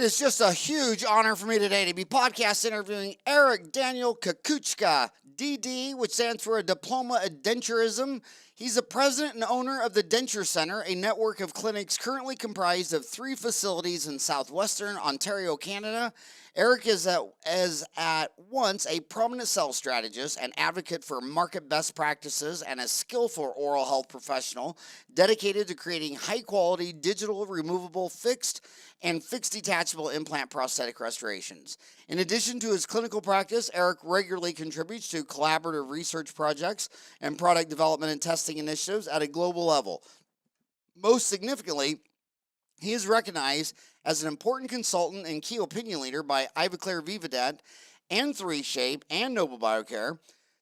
It is just a huge honor for me today to be podcast interviewing Eric Daniel Kukucka, DD, which stands for a Diploma in Denturism. He's the president and owner of the Denture Center, a network of clinics currently comprised of 3 facilities in Southwestern Ontario, Canada. Eric is at once a prominent sales strategist, an advocate for market best practices, and a skillful oral health professional dedicated to creating high-quality, digital, removable, fixed, and fixed-detachable implant prosthetic restorations. In addition to his clinical practice, Eric regularly contributes to collaborative research projects and product development and testing initiatives at a global level. Most significantly, he is recognized as an important consultant and key opinion leader by Ibuprofen and 3Shape and Noble Biocare,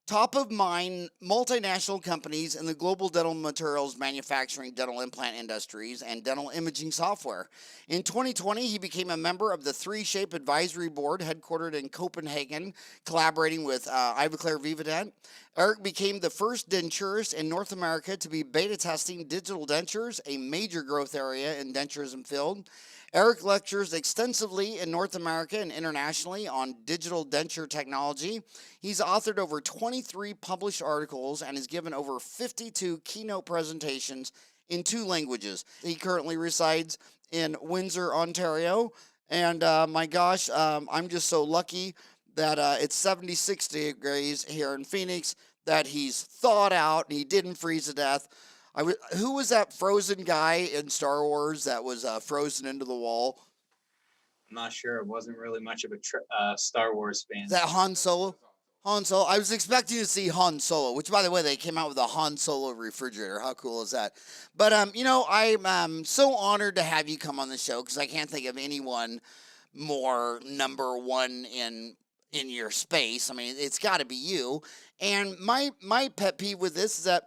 top-of-mind multinational companies in the global dental materials manufacturing, dental implant industries, and dental imaging software. In 2020, he became a member of the 3Shape Advisory Board, headquartered in Copenhagen, collaborating with Ibuprofen. Eric became the first denturist in North America to be beta testing digital dentures, a major growth area in denturism field. Eric lectures extensively in North America and internationally on digital denture technology. He's authored over 23 published articles and has given over 52 keynote presentations in 2 languages. He currently resides in Windsor, Ontario, and my gosh, I'm just so lucky that it's 76 degrees here in Phoenix, that he's thawed out and he didn't freeze to death. Who was that frozen guy in Star Wars that was frozen into the wall? I'm not sure. It wasn't really much of a Star Wars fan. Is that Han Solo? Han Solo. I was expecting to see Han Solo, which, by the way, they came out with a Han Solo refrigerator. How cool is that? But, I'm so honored to have you come on the show because I can't think of anyone more number one in your space. I mean, it's got to be you. And my pet peeve with this is that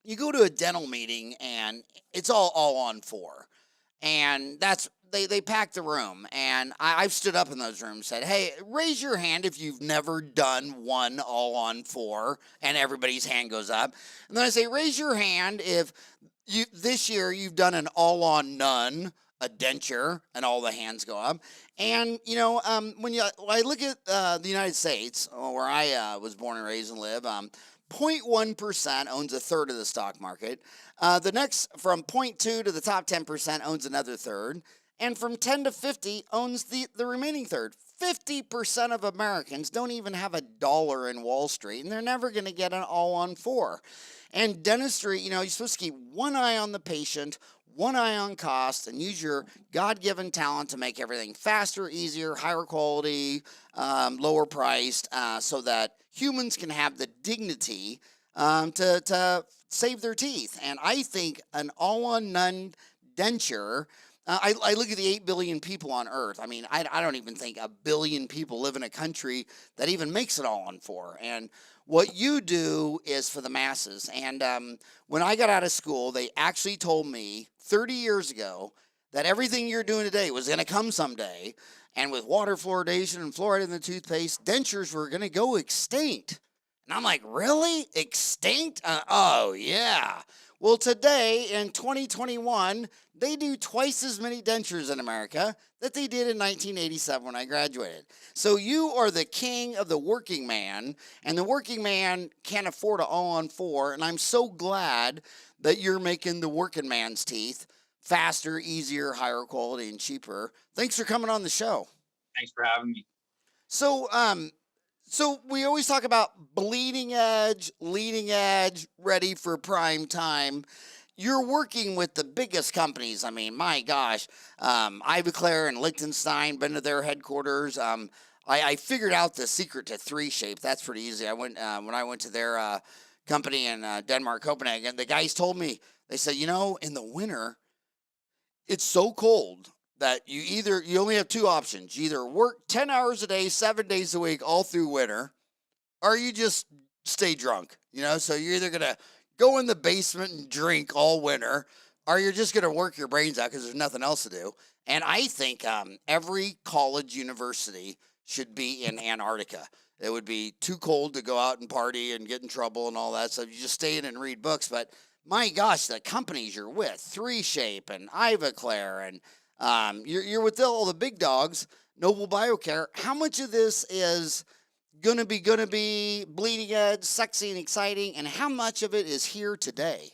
you go to a dental meeting and it's all on 4. And that's, they pack the room. And I've stood up in those rooms and said, hey, raise your hand if you've never done one all on 4. And everybody's hand goes up. And then I say, raise your hand if this year you've done an all on none, a denture, and all the hands go up. And, when I look at the United States, where I was born and raised and live, 0.1% owns a third of the stock market. The next, from 0.2 to the top 10%, owns another third. And from 10 to 50 owns the remaining third. 50% of Americans don't even have $1 in Wall Street, and they're never going to get an all on 4. And dentistry, you're supposed to keep one eye on the patient, one eye on cost, and use your God-given talent to make everything faster, easier, higher quality, lower priced, so that humans can have the dignity to save their teeth. And I think an all-on-none denture, I look at the 8 billion people on Earth. I mean, I don't even think 1 billion people live in a country that even makes it all on 4. And what you do is for the masses. And when I got out of school, they actually told me 30 years ago that everything you're doing today was going to come someday. And with water fluoridation and fluoride in the toothpaste, dentures were going to go extinct. And I'm like, really? Extinct? Oh, yeah. Well, today in 2021, they do twice as many dentures in America that they did in 1987 when I graduated. So you are the king of the working man, and the working man can't afford an all on 4. And I'm so glad that you're making the working man's teeth faster, easier, higher quality, and cheaper. Thanks for coming on the show. Thanks for having me. So we always talk about bleeding edge, leading edge, ready for prime time. You're working with the biggest companies. I mean, my gosh, Ivoclar and Liechtenstein, been to their headquarters. I figured out the secret to 3Shape. That's pretty easy. I went when I went to their company in Denmark, Copenhagen. The guys told me, they said, in the winter, it's so cold that you only have 2 options. You either work 10 hours a day, 7 days a week, all through winter, or you just stay drunk, So you're either going to go in the basement and drink all winter, or you're just going to work your brains out because there's nothing else to do. And I think every college university should be in Antarctica. It would be too cold to go out and party and get in trouble and all that stuff. You just stay in and read books. But my gosh, the companies you're with, 3Shape and Ivoclar and You're with all the big dogs, Noble Biocare. How much of this is gonna be bleeding edge, sexy and exciting, and how much of it is here today?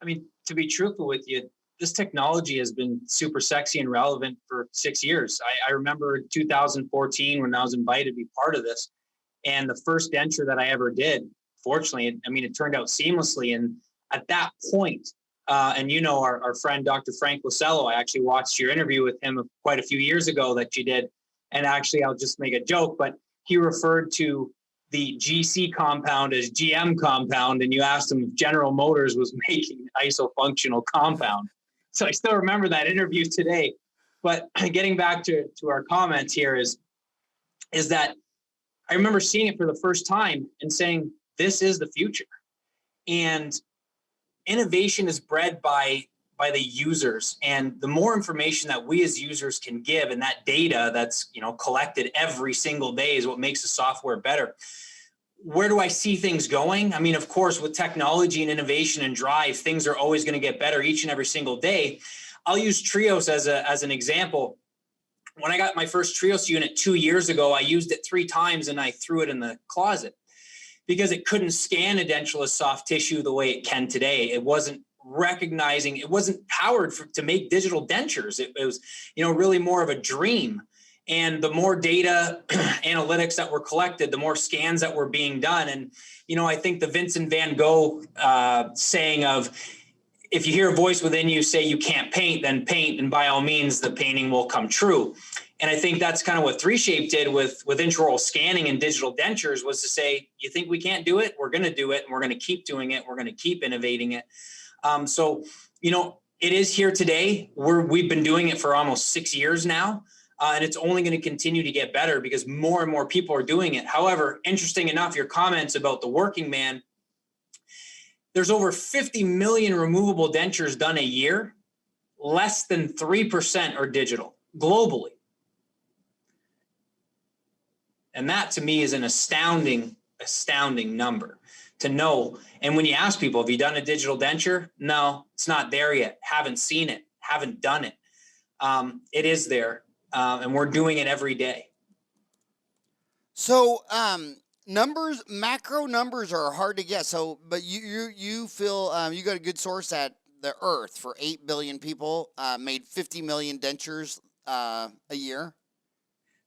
I mean, to be truthful with you, this technology has been super sexy and relevant for 6 years. I remember 2014 when I was invited to be part of this. And the first denture that I ever did, fortunately, I mean, it turned out seamlessly. And at that point, and you know, our friend, Dr. Frank Lacello, I actually watched your interview with him quite a few years ago that you did. And actually, I'll just make a joke, but he referred to the GC compound as GM compound. And you asked him if General Motors was making isofunctional compound. So I still remember that interview today. But getting back to our comments here is that I remember seeing it for the first time and saying, this is the future. And innovation is bred by the users. And the more information that we as users can give, and that data that's, you know, collected every single day is what makes the software better. Where do I see things going? I mean, of course, with technology and innovation and drive, things are always going to get better each and every single day. I'll use Trios as an example. When I got my first Trios unit 2 years ago, I used it 3 times and I threw it in the closet because it couldn't scan a edentulous soft tissue the way it can today. It wasn't recognizing, it wasn't powered to make digital dentures. It was, you know, really more of a dream. And the more data analytics that were collected, the more scans that were being done. And, you know, I think the Vincent van Gogh saying of, if you hear a voice within you say you can't paint, then paint, and by all means, the painting will come true. And I think that's kind of what 3Shape did with intraoral scanning and digital dentures, was to say, you think we can't do it? We're going to do it, and we're going to keep doing it. We're going to keep innovating it. So, you know, it is here today. We've been doing it for almost 6 years now, and it's only going to continue to get better because more and more people are doing it. However, interesting enough, your comments about the working man, there's over 50 million removable dentures done a year. Less than 3% are digital globally. And that to me is an astounding number to know. And when you ask people, have you done a digital denture? No, it's not there yet. Haven't seen it, haven't done it. It is there, and we're doing it every day. So, macro numbers are hard to get. So, but you feel you got a good source that the Earth, for 8 billion people, made 50 million dentures a year.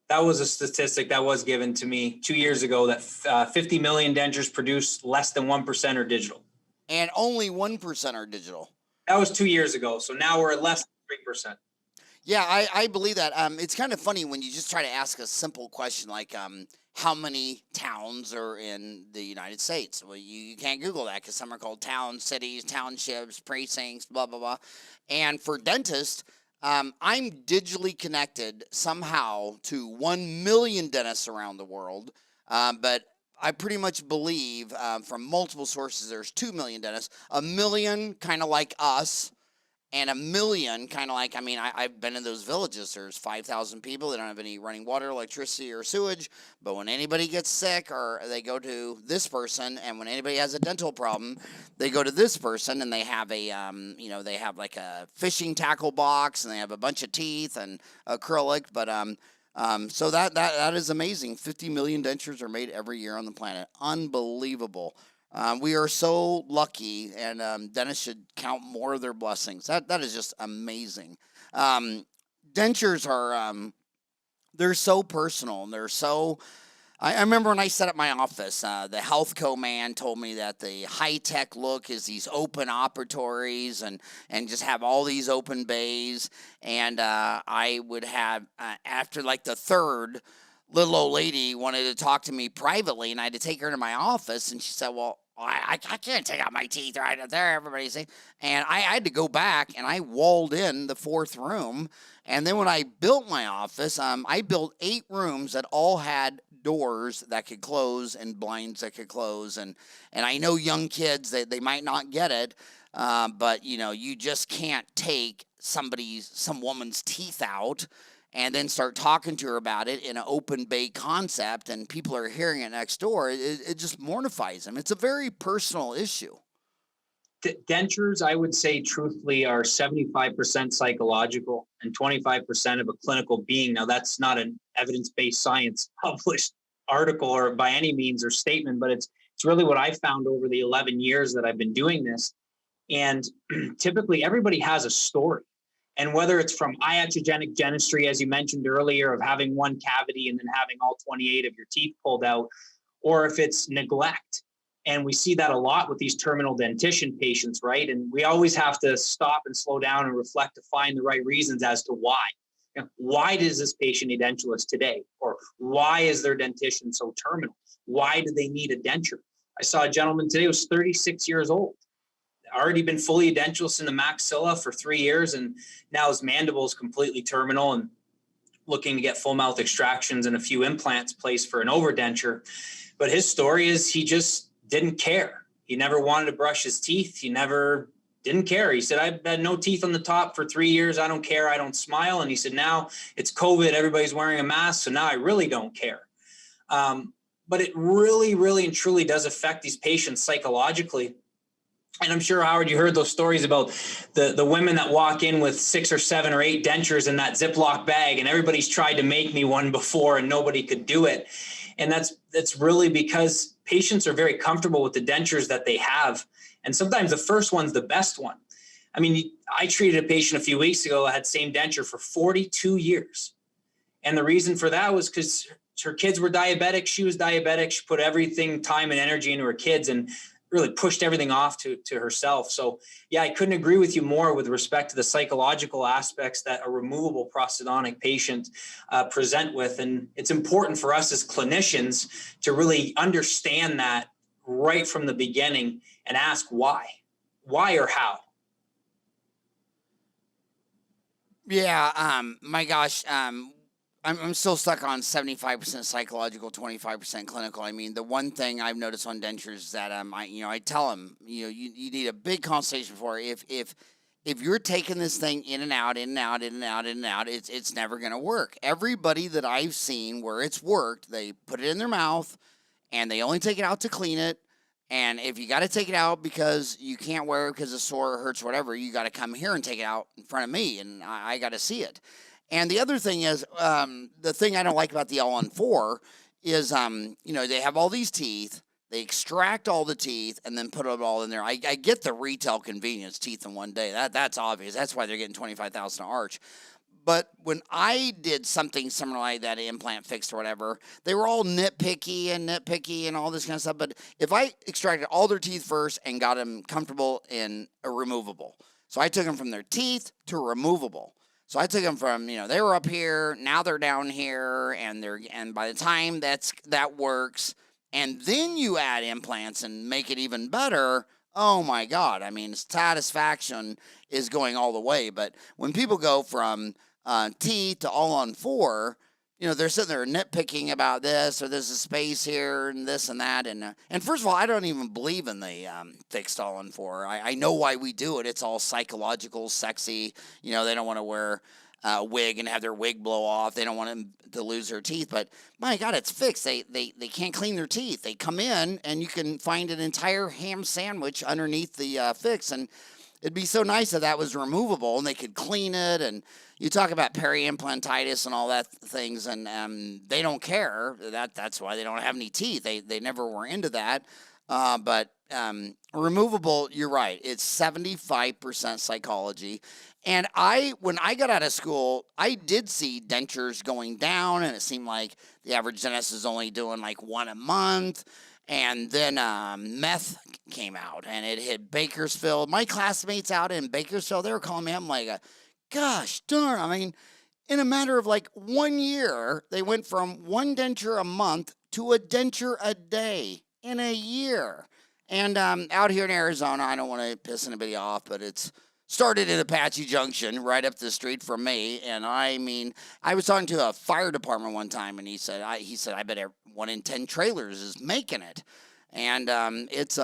That was a statistic that was given to me 2 years ago, that 50 million dentures produced, less than 1% are digital. And only 1% are digital. That was 2 years ago. So now we're at less than 3%. Yeah, I believe that. It's kind of funny when you just try to ask a simple question like, how many towns are in the United States? Well, you can't Google that because some are called towns, cities, townships, precincts, blah, blah, blah. And for dentists, I'm digitally connected somehow to 1 million dentists around the world, but I pretty much believe from multiple sources there's 2 million dentists, 1 million kind of like us, and 1 million kind of like, I mean, I've been in those villages. There's 5,000 people. They don't have any running water, electricity, or sewage. But when anybody gets sick, or they go to this person, and when anybody has a dental problem, they go to this person, and they have a, they have like a fishing tackle box, and they have a bunch of teeth and acrylic. But so that is amazing. 50 million dentures are made every year on the planet. Unbelievable. We are so lucky, and dentists should count more of their blessings. That is just amazing. Dentures are they're so personal, and they're so. I remember when I set up my office, the health co-man told me that the high-tech look is these open operatories and just have all these open bays. And I would have, after like the third, little old lady wanted to talk to me privately, and I had to take her into my office, and she said, well, I can't take out my teeth right up there, everybody's saying. And I had to go back, and I walled in the 4th room. And then when I built my office, I built 8 rooms that all had doors that could close and blinds that could close. And I know young kids, they might not get it, but, you know, you just can't take some woman's teeth out and then start talking to her about it in an open bay concept, and people are hearing it next door. It just mortifies them. It's a very personal issue. Dentures, I would say truthfully, are 75% psychological and 25% of a clinical being. Now, that's not an evidence-based science published article or by any means or statement, but it's really what I found over the 11 years that I've been doing this. And typically everybody has a story. And whether it's from iatrogenic dentistry, as you mentioned earlier, of having one cavity and then having all 28 of your teeth pulled out, or if it's neglect. And we see that a lot with these terminal dentition patients, right? And we always have to stop and slow down and reflect to find the right reasons as to why. You know, why does this patient need edentulous today? Or why is their dentition so terminal? Why do they need a denture? I saw a gentleman today who was 36 years old, already been fully edentulous in the maxilla for 3 years, and now his mandible is completely terminal and looking to get full mouth extractions and a few implants placed for an overdenture. But his story is he just didn't care. He never wanted to brush his teeth. He never didn't care. He said, I've had no teeth on the top for 3 years. I don't care. I don't smile. And he said, now it's COVID. Everybody's wearing a mask. So now I really don't care. But it really, really and truly does affect these patients psychologically. And I'm sure, Howard, you heard those stories about the women that walk in with 6 or 7 or 8 dentures in that Ziploc bag, and everybody's tried to make me one before and nobody could do it. And that's really because patients are very comfortable with the dentures that they have. And sometimes the first one's the best one. I mean, I treated a patient a few weeks ago that had same denture for 42 years. And the reason for that was because her kids were diabetic. She was diabetic. She put everything, time and energy into her kids and really pushed everything off to herself. So yeah, I couldn't agree with you more with respect to the psychological aspects that a removable prosthodontic patient present with. And it's important for us as clinicians to really understand that right from the beginning and ask why or how. Yeah, my gosh, I'm still stuck on 75% psychological, 25% clinical. I mean, the one thing I've noticed on dentures is that I tell them, you need a big consultation before. If you're taking this thing in and out, it's never gonna work. Everybody that I've seen where it's worked, they put it in their mouth and they only take it out to clean it. And if you got to take it out because you can't wear it because it's sore or hurts or whatever, you got to come here and take it out in front of me, and I got to see it. And the other thing is, the thing I don't like about the all-on-4 is, they have all these teeth, they extract all the teeth, and then put it all in there. I get the retail convenience, teeth in one day. That's obvious. That's why they're getting $25,000 an arch. But when I did something similar like that, implant fixed or whatever, they were all nitpicky and all this kind of stuff. But if I extracted all their teeth first and got them comfortable in a removable, so I took them from their teeth to removable. So I took them from, they were up here, now they're down here, and by the time that works, and then you add implants and make it even better, oh my God, I mean, satisfaction is going all the way. But when people go from teeth to all-on-4, they're sitting there nitpicking about this, or there's a space here and this and that. And first of all, I don't even believe in the fixed all-on-4. I know why we do it. It's all psychological, sexy. They don't want to wear a wig and have their wig blow off. They don't want them to lose their teeth. But my God, it's fixed. They can't clean their teeth. They come in and you can find an entire ham sandwich underneath the fix. And it'd be so nice if that was removable and they could clean it. And you talk about peri-implantitis and all that things, and they don't care. That's why they don't have any teeth. They never were into that. But removable, you're right. It's 75% psychology. And when I got out of school, I did see dentures going down, and it seemed like the average dentist is only doing like one a month. And then meth came out, and it hit Bakersfield. My classmates out in Bakersfield, they were calling me up. I'm like, gosh darn. I mean, in a matter of like 1 year, they went from one denture a month to a denture a day in a year. And out here in Arizona, I don't want to piss anybody off, but it's started in Apache Junction, right up the street from me. And I mean, I was talking to a fire department one time, and he said, I bet 1 in 10 trailers is making it. And it's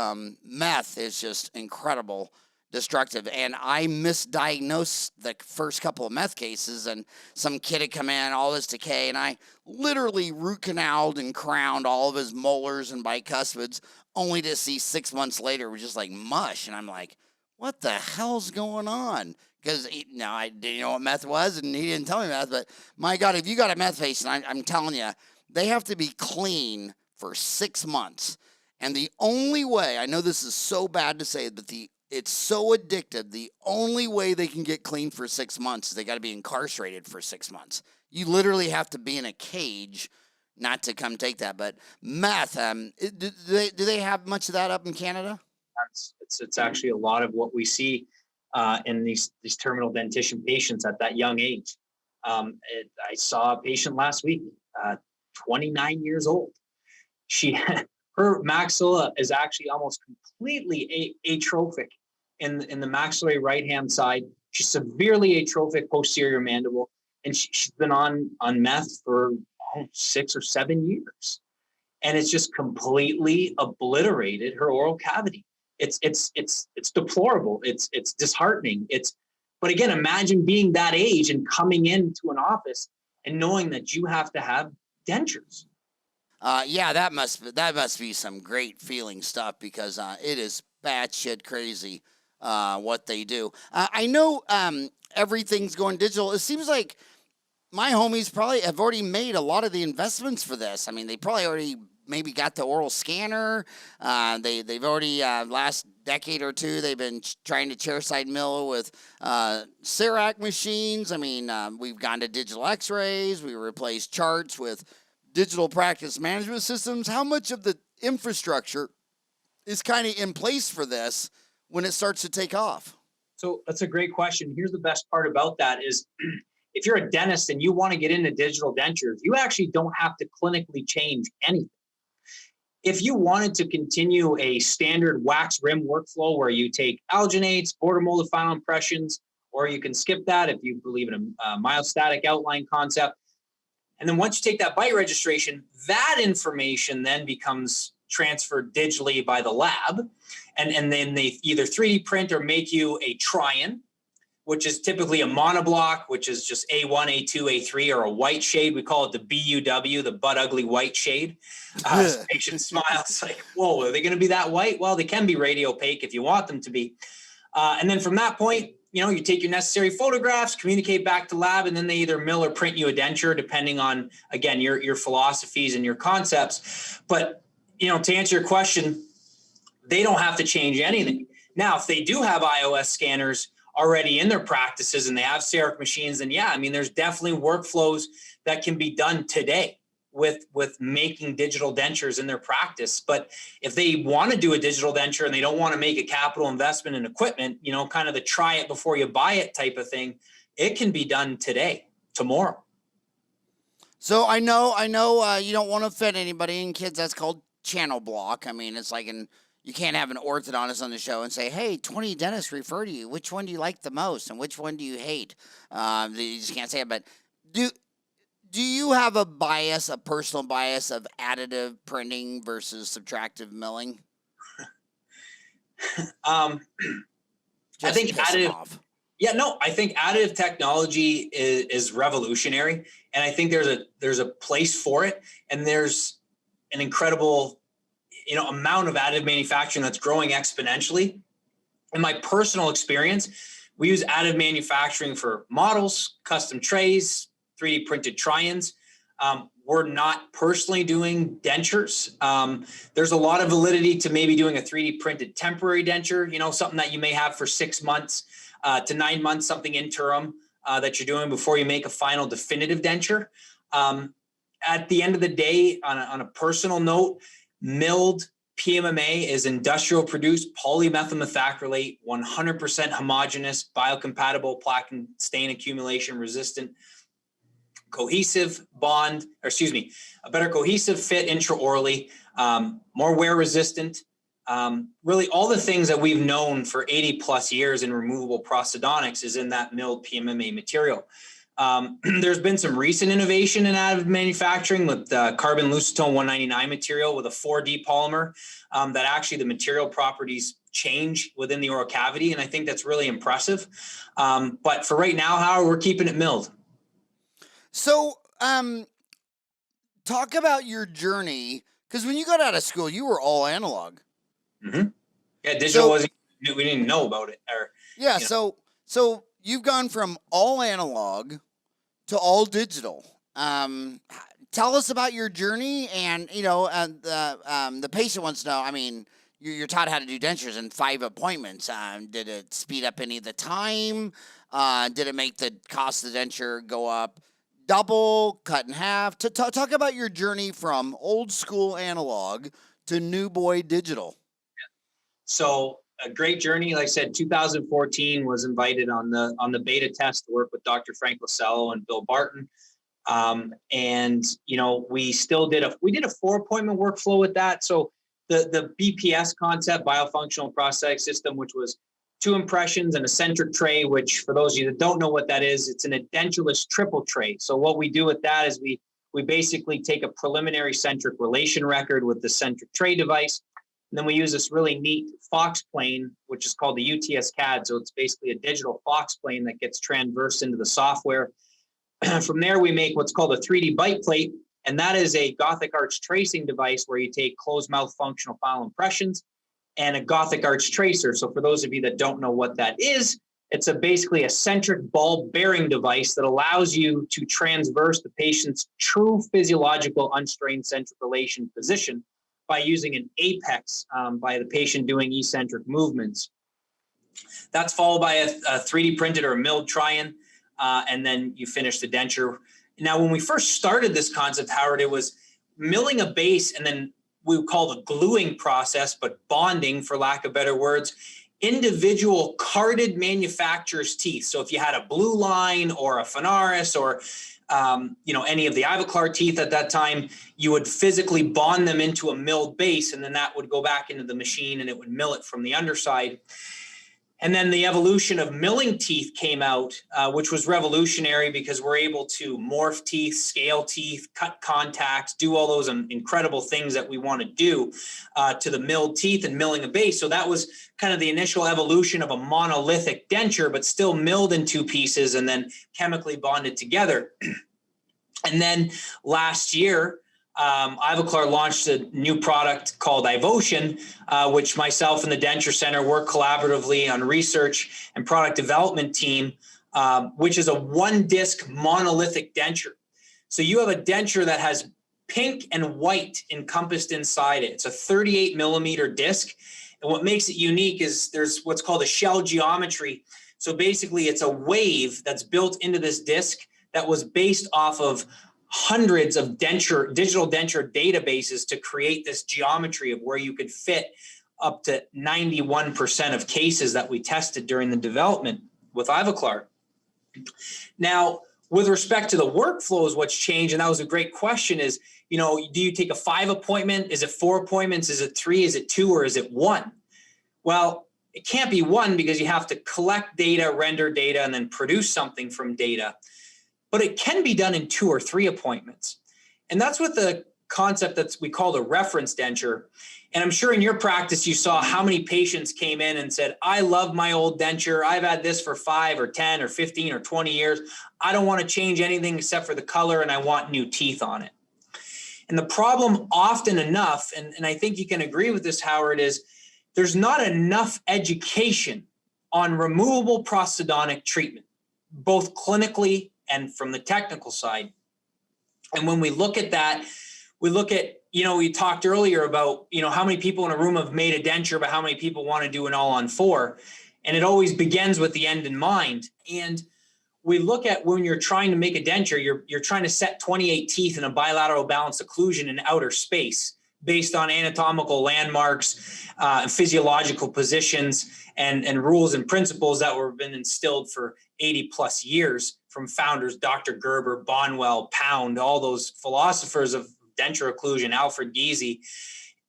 meth is just incredible destructive. And I misdiagnosed the first couple of meth cases, and some kid had come in, all this decay, and I literally root canaled and crowned all of his molars and bicuspids, only to see 6 months later it was just like mush. And I'm like, what the hell's going on? Because I didn't know what meth was, and he didn't tell me meth. But my God, if you got a meth patient, I'm telling you, they have to be clean for 6 months. And the only way, I know this is so bad to say, but it's so addictive, the only way they can get clean for 6 months is they got to be incarcerated for 6 months. You literally have to be in a cage not to come take that. But meth, do they have much of that up in Canada? It's actually a lot of what we see in these terminal dentition patients at that young age. I saw a patient last week, 29 years old. Her maxilla is actually almost completely atrophic in the maxillary right-hand side. She's severely atrophic posterior mandible, and she's been on meth for 6 or 7 years, and it's just completely obliterated her oral cavity. It's deplorable. It's disheartening. But again, imagine being that age and coming into an office and knowing that you have to have dentures. Yeah, that must be some great feeling stuff, because it is batshit crazy what they do. I know everything's going digital. It seems like my homies probably have already made a lot of the investments for this. I mean, they probably already maybe got the oral scanner. They've already last decade or two they've been trying to chairside mill with CEREC machines. I mean, we've gone to digital X-rays. We replaced charts with digital practice management systems. How much of the infrastructure is kind of in place for this when it starts to take off? So that's a great question. Here's the best part about that is if you're a dentist and you want to get into digital dentures, you actually don't have to clinically change anything. If you wanted to continue a standard wax rim workflow where you take alginates, border molded final impressions, or you can skip that if you believe in a myostatic outline concept. And then once you take that bite registration, that information then becomes transferred digitally by the lab. And then they either 3D print or make you a try-in, which is typically a monoblock, which is just A1, A2, A3, or a white shade. We call it the BUW, the butt ugly white shade. Patient smiles like, whoa, are they going to be that white? Well, they can be radio opaque if you want them to be. And then from that point, you take your necessary photographs, communicate back to lab, and then they either mill or print you a denture, depending on, again, your philosophies and your concepts. But, to answer your question, they don't have to change anything. Now, if they do have iOS scanners already in their practices and they have CEREC machines, then yeah, I mean, there's definitely workflows that can be done today with making digital dentures in their practice. But if they want to do a digital denture and they don't want to make a capital investment in equipment, kind of the try it before you buy it type of thing, it can be done today, tomorrow. So I know you don't want to offend anybody, and kids, that's called channel block. I mean, it's like you can't have an orthodontist on the show and say, hey, 20 dentists refer to you. Which one do you like the most, and which one do you hate? You just can't say it. But do you have a personal bias of additive printing versus subtractive milling? I think additive. Yeah, no, I think additive technology is revolutionary, and I think there's a place for it, and there's an incredible amount of additive manufacturing that's growing exponentially. In my personal experience, we use additive manufacturing for models, custom trays, 3D printed try-ins. We're not personally doing dentures. There's a lot of validity to maybe doing a 3D printed temporary denture, something that you may have for 6 months to 9 months, something interim that you're doing before you make a final definitive denture. At the end of the day, on a personal note, milled PMMA is industrial produced polymethyl methacrylate, 100% homogeneous, biocompatible, plaque and stain accumulation resistant, a better cohesive fit intraorally, more wear resistant, really all the things that we've known for 80 plus years in removable prosthodontics is in that milled PMMA material. There's been some recent innovation in additive manufacturing with carbon lucitone 199 material with a 4D polymer that actually the material properties change within the oral cavity. And I think that's really impressive. But for right now, Howard, we're keeping it milled. So, talk about your journey, because when you got out of school, you were all analog. Mm-hmm. Yeah, digital wasn't, we didn't know about it. Yeah, so you've gone from all analog to all digital. Tell us about your journey, and the patient wants to know. I mean, you're taught how to do dentures in 5 appointments. Did it speed up any of the time? Did it make the cost of the denture go up double, cut in half? Talk about your journey from old school analog to new boy digital. So a great journey. Like I said, 2014 was invited on the beta test to work with Dr. Frank Lasello and Bill Barton. And we still did a 4-appointment workflow with that. So the BPS concept, biofunctional prosthetic system, which was 2 impressions and a centric tray, which for those of you that don't know what that is, it's an edentulous triple tray. So what we do with that is we basically take a preliminary centric relation record with the centric tray device. And then we use this really neat Fox plane, which is called the UTS CAD. So it's basically a digital Fox plane that gets transversed into the software. From there, we make what's called a 3D bite plate. And that is a Gothic arch tracing device where you take closed mouth functional file impressions and a Gothic arch tracer. So for those of you that don't know what that is, it's basically a centric ball bearing device that allows you to transverse the patient's true physiological unstrained centric relation position by using an apex by the patient doing eccentric movements. That's followed by a 3D printed or a milled try-in, and then you finish the denture. Now, when we first started this concept, Howard, it was milling a base, and then we would call the gluing process, but bonding, for lack of better words, individual carded manufacturer's teeth. So if you had a Blue Line or a Phonaris or any of the Ivoclar teeth at that time, you would physically bond them into a milled base, and then that would go back into the machine and it would mill it from the underside. And then the evolution of milling teeth came out, which was revolutionary because we're able to morph teeth, scale teeth, cut contacts, do all those incredible things that we want to do to the milled teeth and milling a base. So that was kind of the initial evolution of a monolithic denture, but still milled in 2 pieces and then chemically bonded together. And then last year, Ivoclar launched a new product called Ivotion, which myself and the Denture Center work collaboratively on research and product development team, which is a 1-disc monolithic denture. So you have a denture that has pink and white encompassed inside it. It's a 38 millimeter disc. And what makes it unique is there's what's called a shell geometry. So basically it's a wave that's built into this disc that was based off of hundreds of digital denture databases to create this geometry of where you could fit up to 91% of cases that we tested during the development with Ivoclar. Now, with respect to the workflows, what's changed, and that was a great question, is, do you take a 5 appointment? Is it 4 appointments? Is it 3? Is it 2? Or is it 1? Well, it can't be 1 because you have to collect data, render data, and then produce something from data. But it can be done in 2 or 3 appointments. And that's what the concept that we call the reference denture. And I'm sure in your practice, you saw how many patients came in and said, I love my old denture. I've had this for 5 or 10 or 15 or 20 years. I don't want to change anything except for the color, and I want new teeth on it. And the problem often enough, and I think you can agree with this, Howard, is there's not enough education on removable prosthodontic treatment, both clinically and from the technical side. And when we look at that, we look at, we talked earlier about, how many people in a room have made a denture, but how many people want to do an all-on-4. And it always begins with the end in mind. And we look at when you're trying to make a denture, you're trying to set 28 teeth in a bilateral balanced occlusion in outer space based on anatomical landmarks, physiological positions, and rules and principles that were been instilled for 80 plus years from founders, Dr. Gerber, Bonwell, Pound, all those philosophers of denture occlusion, Alfred Giese.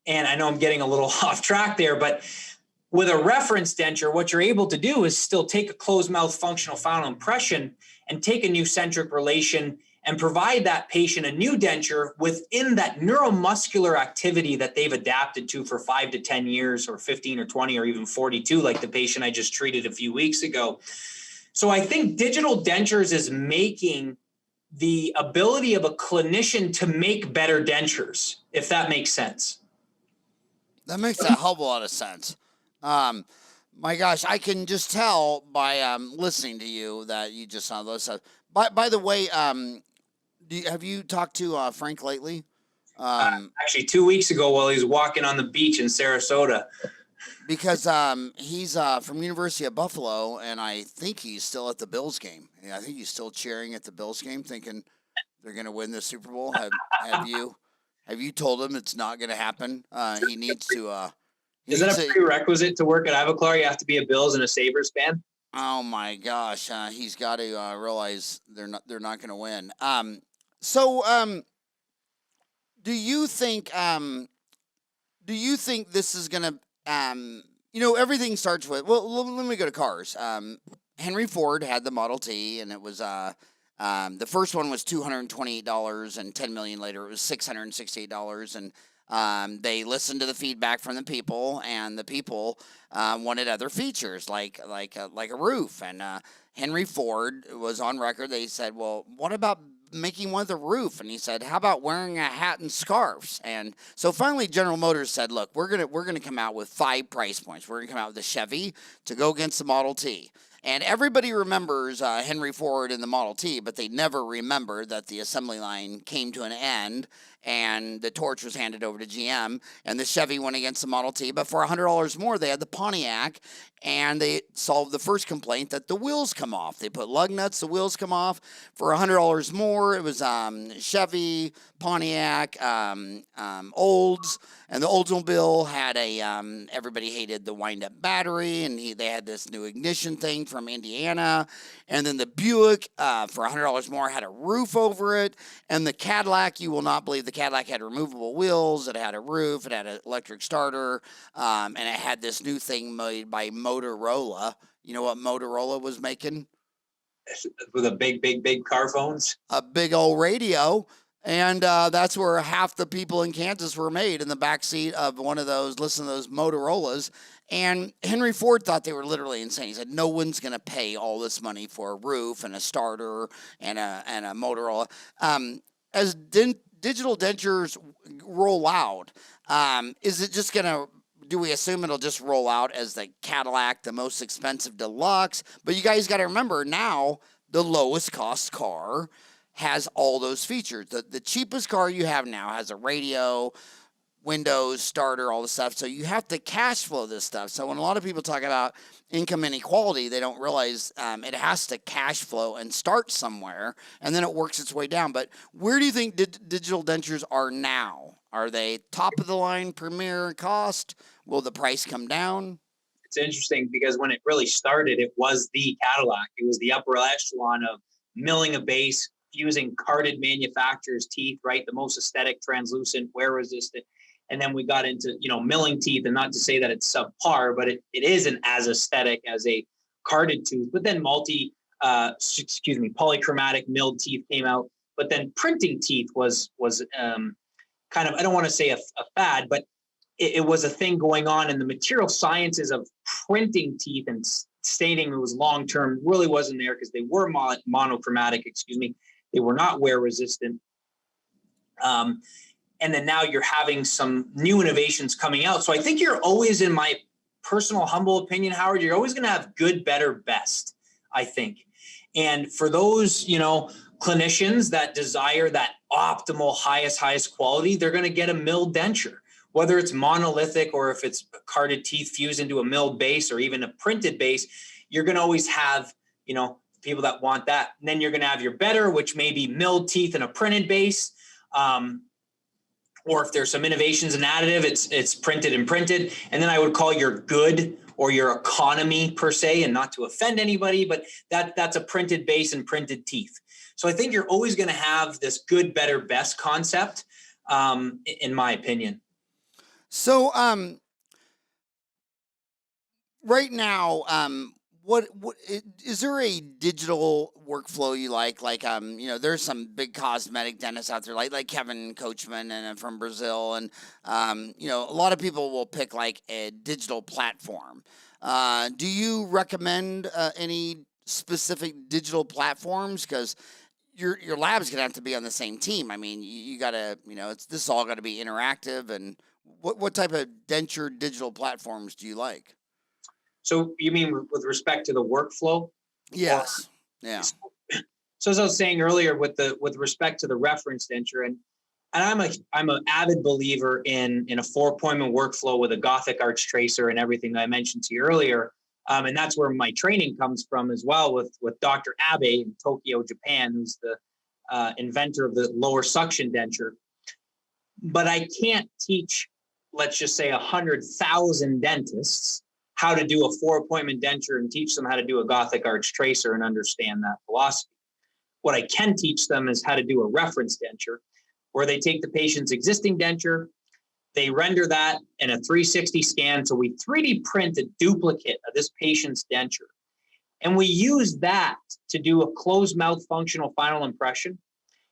And I know I'm getting a little off track there, but with a reference denture, what you're able to do is still take a closed mouth functional final impression and take a new centric relation and provide that patient a new denture within that neuromuscular activity that they've adapted to for 5 to 10 years or 15 or 20 or even 42, like the patient I just treated a few weeks ago. So I think digital dentures is making the ability of a clinician to make better dentures, if that makes sense. That makes a hell of a lot of sense. My gosh, I can just tell by listening to you that you just saw those stuff. By the way, have you talked to Frank lately? Actually, 2 weeks ago while he was walking on the beach in Sarasota. Because he's from University of Buffalo, and I think he's still at the Bills game. I think he's still cheering at the Bills game, thinking they're going to win the Super Bowl. Have you told him it's not going to happen? He needs to. Is that a prerequisite to work at Ivoclar? You have to be a Bills and a Sabres fan? Oh my gosh, he's got to realize they're not going to win. So do you think this is going to everything starts with, well, let me go to cars. Henry Ford had the Model T, and it was the first one was $228, and 10 million later it was $668, and they listened to the feedback from the people, and the people wanted other features like a roof. And Henry Ford was on record. They said, well, what about making one with a roof? And he said, how about wearing a hat and scarves? And so finally General Motors said, look, we're gonna come out with 5 price points. We're gonna come out with the Chevy to go against the Model T. And everybody remembers Henry Ford and the Model T, but they never remember that the assembly line came to an end and the torch was handed over to GM, and the Chevy went against the Model T. But for $100 more, they had the Pontiac, and they solved the first complaint that the wheels come off. They put lug nuts, the wheels come off. For $100 more, it was Chevy, Pontiac, Olds, and the Oldsmobile had a everybody hated the wind-up battery, and they had this new ignition thing from Indiana. And then the Buick, for $100 more, had a roof over it. And the Cadillac, you will not believe, the Cadillac had removable wheels, it had a roof, it had an electric starter, and it had this new thing made by Motorola. You know what Motorola was making? With a big car phones? A big old radio. And that's where half the people in Kansas were made, in the backseat of one of those, listen to those Motorola's. And Henry Ford thought they were literally insane. He said, no one's going to pay all this money for a roof and a starter and a Motorola. As digital dentures roll out, is it just going to, do we assume it'll just roll out as the Cadillac, the most expensive deluxe? But you guys got to remember, now the lowest cost car has all those features. The cheapest car you have now has a radio, windows, starter, all the stuff. So you have to cash flow this stuff. So when a lot of people talk about income inequality, they don't realize it has to cash flow and start somewhere, and then it works its way down. But where do you think digital dentures are now? Are they top of the line, premier cost? Will the price come down? It's interesting because when it really started, it was the Cadillac. It was the upper echelon of milling a base, fusing carded manufacturer's teeth, right? The most aesthetic, translucent, wear resistant. And then we got into, milling teeth, and not to say that it's subpar, but it isn't as aesthetic as a carded tooth. But then polychromatic milled teeth came out. But then printing teeth was kind of, I don't want to say a fad, but it was a thing going on. And the material sciences of printing teeth and stating it was long-term really wasn't there, because they were monochromatic, They were not wear resistant. And then now you're having some new innovations coming out. So I think you're always, in my personal humble opinion, Howard, you're always going to have good, better, best, I think. And for those, clinicians that desire that optimal, highest quality, they're going to get a milled denture, whether it's monolithic or if it's carded teeth fused into a milled base or even a printed base. You're going to always have, people that want that. And then you're going to have your better, which may be milled teeth and a printed base. Or if there's some innovations in additive, it's printed and printed. And then I would call your good or your economy per se, and not to offend anybody, but that's a printed base and printed teeth. So I think you're always going to have this good, better, best concept, in my opinion. So right now, Is there a digital workflow you like? Like, there's some big cosmetic dentists out there, like Kevin Coachman and from Brazil, and a lot of people will pick like a digital platform. Do you recommend any specific digital platforms? Because your lab's gonna have to be on the same team. I mean, you gotta, this is all got to be interactive. And what type of denture digital platforms do you like? So you mean with respect to the workflow? Yes. Yeah. So as I was saying earlier, with respect to the reference denture, and I'm an avid believer in a 4-appointment workflow with a Gothic arch tracer and everything that I mentioned to you earlier. And that's where my training comes from as well, with Dr. Abe in Tokyo, Japan, who's the inventor of the lower suction denture. But I can't teach, let's just say, 100,000 dentists how to do a 4-appointment denture and teach them how to do a Gothic arch tracer and understand that philosophy. What I can teach them is how to do a reference denture, where they take the patient's existing denture, they render that in a 360 scan. So we 3D print a duplicate of this patient's denture. And we use that to do a closed mouth functional final impression,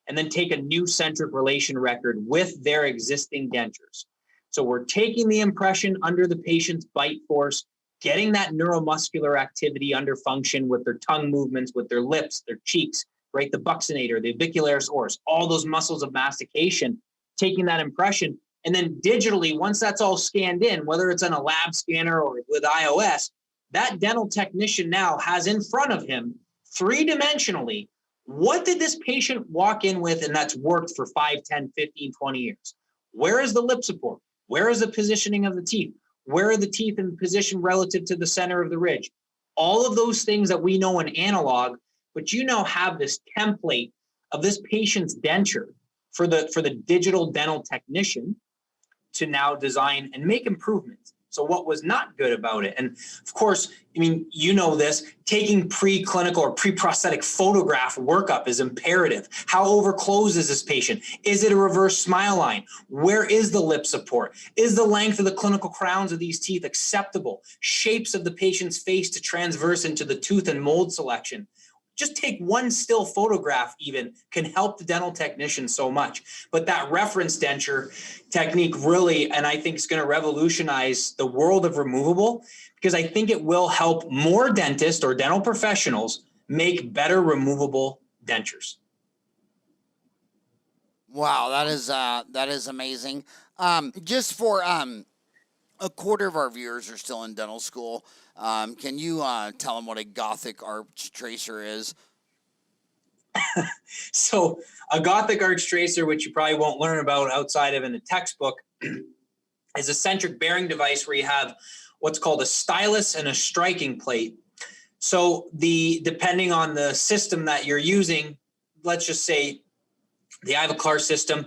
and then take a new centric relation record with their existing dentures. So we're taking the impression under the patient's bite force, getting that neuromuscular activity under function with their tongue movements, with their lips, their cheeks, right? The buccinator, the orbicularis oris, all those muscles of mastication, taking that impression. And then digitally, once that's all scanned in, whether it's on a lab scanner or with iOS, that dental technician now has in front of him, 3-dimensionally, what did this patient walk in with and that's worked for 5, 10, 15, 20 years? Where is the lip support? Where is the positioning of the teeth? Where are the teeth in position relative to the center of the ridge? All of those things that we know in analog, but you now have this template of this patient's denture for the digital dental technician to now design and make improvements. So what was not good about it? And of course, I mean, this, taking preclinical or pre-prosthetic photograph workup is imperative. How overclosed is this patient? Is it a reverse smile line? Where is the lip support? Is the length of the clinical crowns of these teeth acceptable? Shapes of the patient's face to transverse into the tooth and mold selection. Just take one still photograph even can help the dental technician so much. But that reference denture technique really, and I think it's going to revolutionize the world of removable, because I think it will help more dentists or dental professionals make better removable dentures. Wow, that is amazing. Just for a quarter of our viewers are still in dental school. Can you tell them what a Gothic arch tracer is? So a Gothic arch tracer, which you probably won't learn about outside of in a textbook, is a centric bearing device where you have what's called a stylus and a striking plate. So depending on the system that you're using, let's just say the Ivoclar system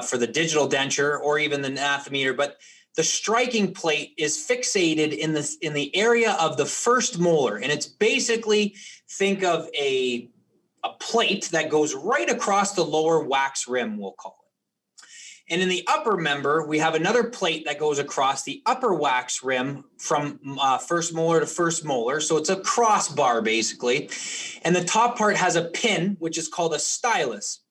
for the digital denture or even the nathometer, but the striking plate is fixated in the area of the first molar. And it's basically, think of a plate that goes right across the lower wax rim, we'll call it. And in the upper member, we have another plate that goes across the upper wax rim from first molar to first molar. So it's a crossbar, basically. And the top part has a pin, which is called a stylus.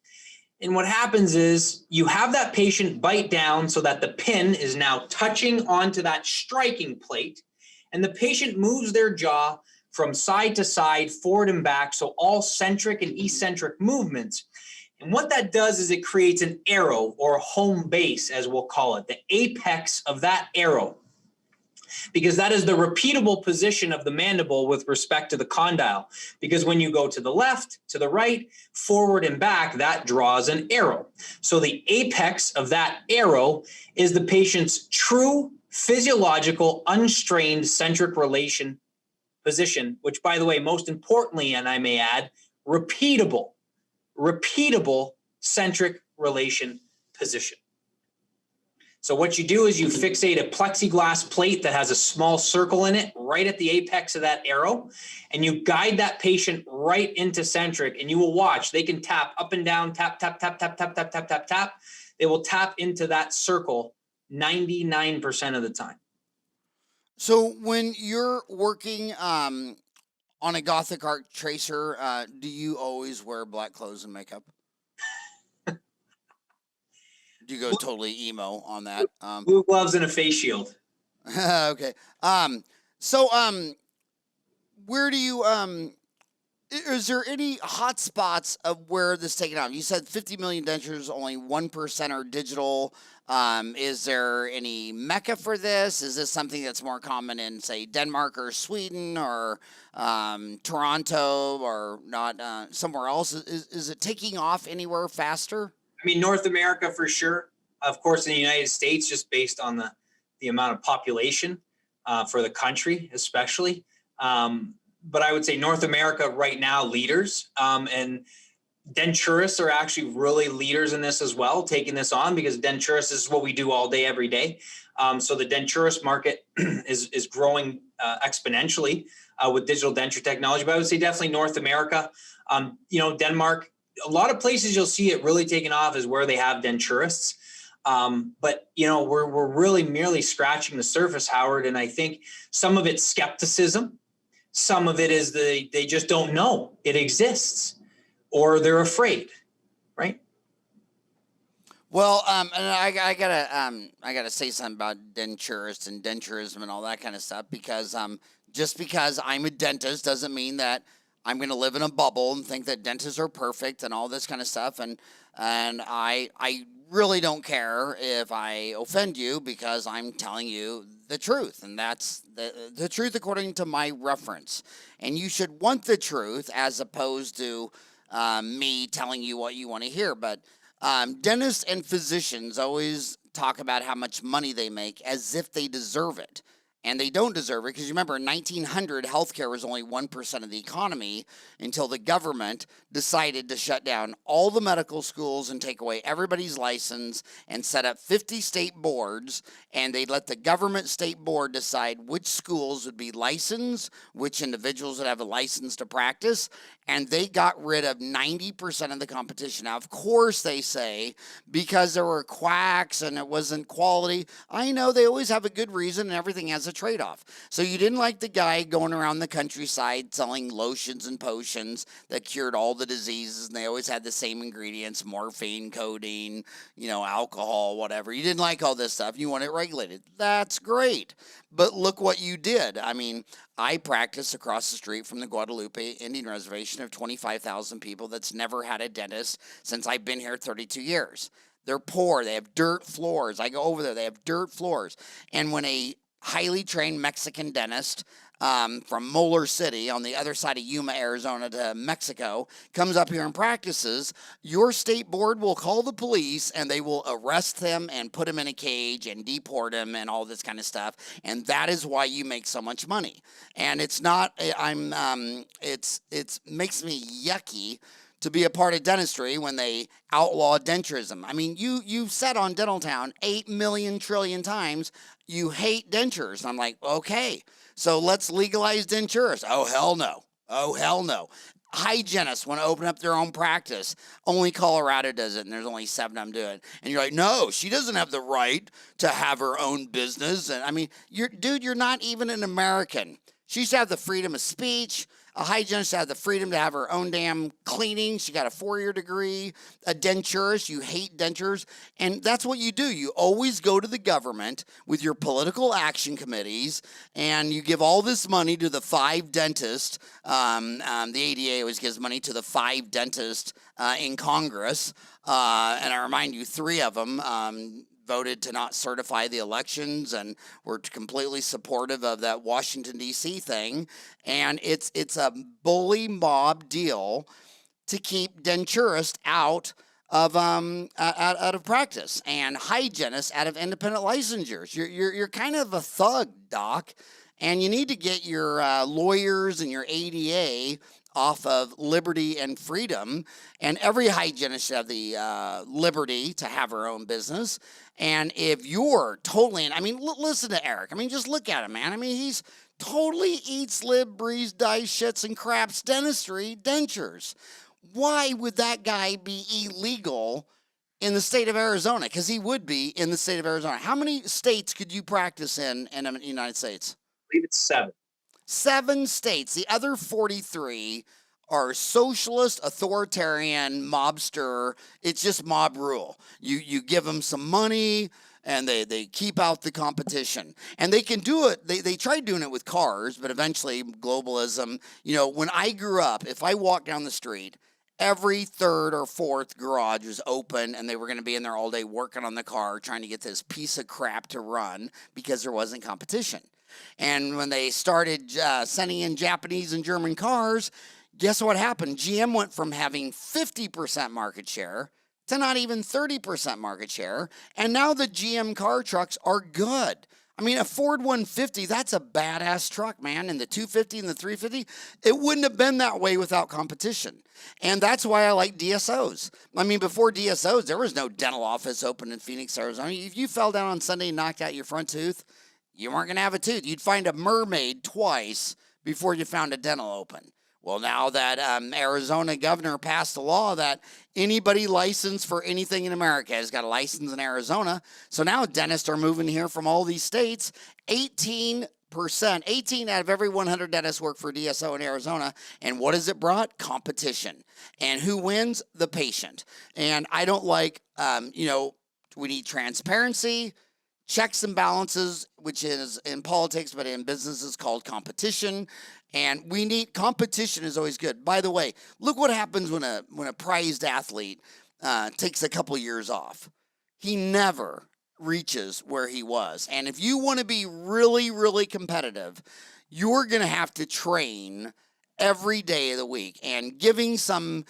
And what happens is you have that patient bite down so that the pin is now touching onto that striking plate, and the patient moves their jaw from side to side, forward and back, so all centric and eccentric movements. And what that does is it creates an arrow, or a home base, as we'll call it, the apex of that arrow, because that is the repeatable position of the mandible with respect to the condyle. Because when you go to the left, to the right, forward and back, that draws an arrow. So the apex of that arrow is the patient's true physiological, unstrained centric relation position, which, by the way, most importantly, and I may add, repeatable centric relation position. So what you do is you fixate a plexiglass plate that has a small circle in it right at the apex of that arrow, and you guide that patient right into centric, and you will watch. They can tap up and down, tap, tap, tap, tap, tap, tap, tap, tap, tap. They will tap into that circle 99% of the time. So when you're working on a Gothic art tracer, do you always wear black clothes and makeup? Do you go totally emo on that? Blue gloves and a face shield. Okay. So, where do you, is there any hot spots of where this taking off? You said 50 million dentures, only 1% are digital. Is there any mecca for this? Is this something that's more common in, say, Denmark or Sweden or Toronto or not somewhere else? Is it taking off anywhere faster? I mean, North America for sure. Of course, in the United States, just based on the amount of population for the country, especially. But I would say North America right now, leaders. And Denturists are actually really leaders in this as well, taking this on, because Denturist is what we do all day, every day. So the Denturist market is growing exponentially with digital denture technology. But I would say definitely North America. Denmark, a lot of places you'll see it really taking off is where they have Denturists. But we're really merely scratching the surface, Howard. And I think some of it's skepticism. Some of it is they just don't know it exists, or they're afraid, right? Well, and I gotta say something about denturists and denturism and all that kind of stuff, because just because I'm a dentist doesn't mean that I'm gonna live in a bubble and think that dentists are perfect and all this kind of stuff. And I really don't care if I offend you, because I'm telling you the truth, and that's the truth according to my reference. And you should want the truth as opposed to me telling you what you want to hear. But dentists and physicians always talk about how much money they make as if they deserve it. And they don't deserve it, because you remember in 1900, healthcare was only 1% of the economy until the government decided to shut down all the medical schools and take away everybody's license and set up 50 state boards. And they let the government state board decide which schools would be licensed, which individuals would have a license to practice. And they got rid of 90% of the competition. Now, of course, they say because there were quacks and it wasn't quality. I know they always have a good reason, and everything has a trade-off. So you didn't like the guy going around the countryside selling lotions and potions that cured all the diseases, and they always had the same ingredients: morphine, codeine, alcohol, whatever. You didn't like all this stuff. You want it regulated. That's great. But look what you did. I mean, I practice across the street from the Guadalupe Indian Reservation of 25,000 people that's never had a dentist since I've been here 32 years. They're poor. They have dirt floors. I go over there. They have dirt floors. And when a highly trained Mexican dentist from Molar City on the other side of Yuma, Arizona to Mexico comes up here and practices, your state board will call the police and they will arrest them and put him in a cage and deport him and all this kind of stuff. And that is why you make so much money. And it's not, it's makes me yucky to be a part of dentistry when they outlaw denturism. I mean, you've said on Dental Town 8 million trillion times you hate dentures. And I'm like, okay, so let's legalize dentures. Oh, hell no. Oh, hell no. Hygienists want to open up their own practice. Only Colorado does it, and there's only 7 of them do it. And you're like, no, she doesn't have the right to have her own business. And I mean, you're not even an American. She should have the freedom of speech. A hygienist had the freedom to have her own damn cleaning. She got a 4-year degree. A denturist, you hate dentures. And that's what you do. You always go to the government with your political action committees, and you give all this money to the 5 dentists. The ADA always gives money to the 5 dentists in Congress. And I remind you, 3 of them voted to not certify the elections and were completely supportive of that Washington, D.C. thing. And it's a bully mob deal to keep denturists out of practice and hygienists out of independent licensures. You're kind of a thug, doc, and you need to get your lawyers and your ADA off of liberty and freedom. And every hygienist should have the liberty to have her own business. And if you're totally, listen to Eric. I mean, just look at him, man. I mean, he's totally eats, live, breathes, dies, shits, and craps dentistry, dentures. Why would that guy be illegal in the state of Arizona? Because he would be in the state of Arizona. How many states could you practice in the United States? I believe it's 7. 7 states. The other 43 are socialist, authoritarian, mobster. It's just mob rule. You give them some money and they keep out the competition. And they can do it. They tried doing it with cars, but eventually globalism, when I grew up, if I walked down the street, every third or fourth garage was open and they were going to be in there all day working on the car, trying to get this piece of crap to run because there wasn't competition. And when they started sending in Japanese and German cars, guess what happened? GM went from having 50% market share to not even 30% market share. And now the GM car trucks are good. I mean, a Ford 150, that's a badass truck, man. And the 250 and the 350, it wouldn't have been that way without competition. And that's why I like DSOs. I mean, before DSOs, there was no dental office open in Phoenix, Arizona. If you fell down on Sunday and knocked out your front tooth, you weren't going to have a tooth. You'd find a mermaid twice before you found a dental open. Well, now that Arizona governor passed a law that anybody licensed for anything in America has got a license in Arizona. So now dentists are moving here from all these states. 18 out of every 100 dentists work for DSO in Arizona. And what has it brought? Competition. And who wins? The patient. And I don't like, we need transparency, checks and balances, which is in politics, but in business is called competition. And we need competition is always good. By the way, look what happens when a prized athlete takes a couple years off. He never reaches where he was. And if you want to be really, really competitive, you're going to have to train every day of the week, and giving some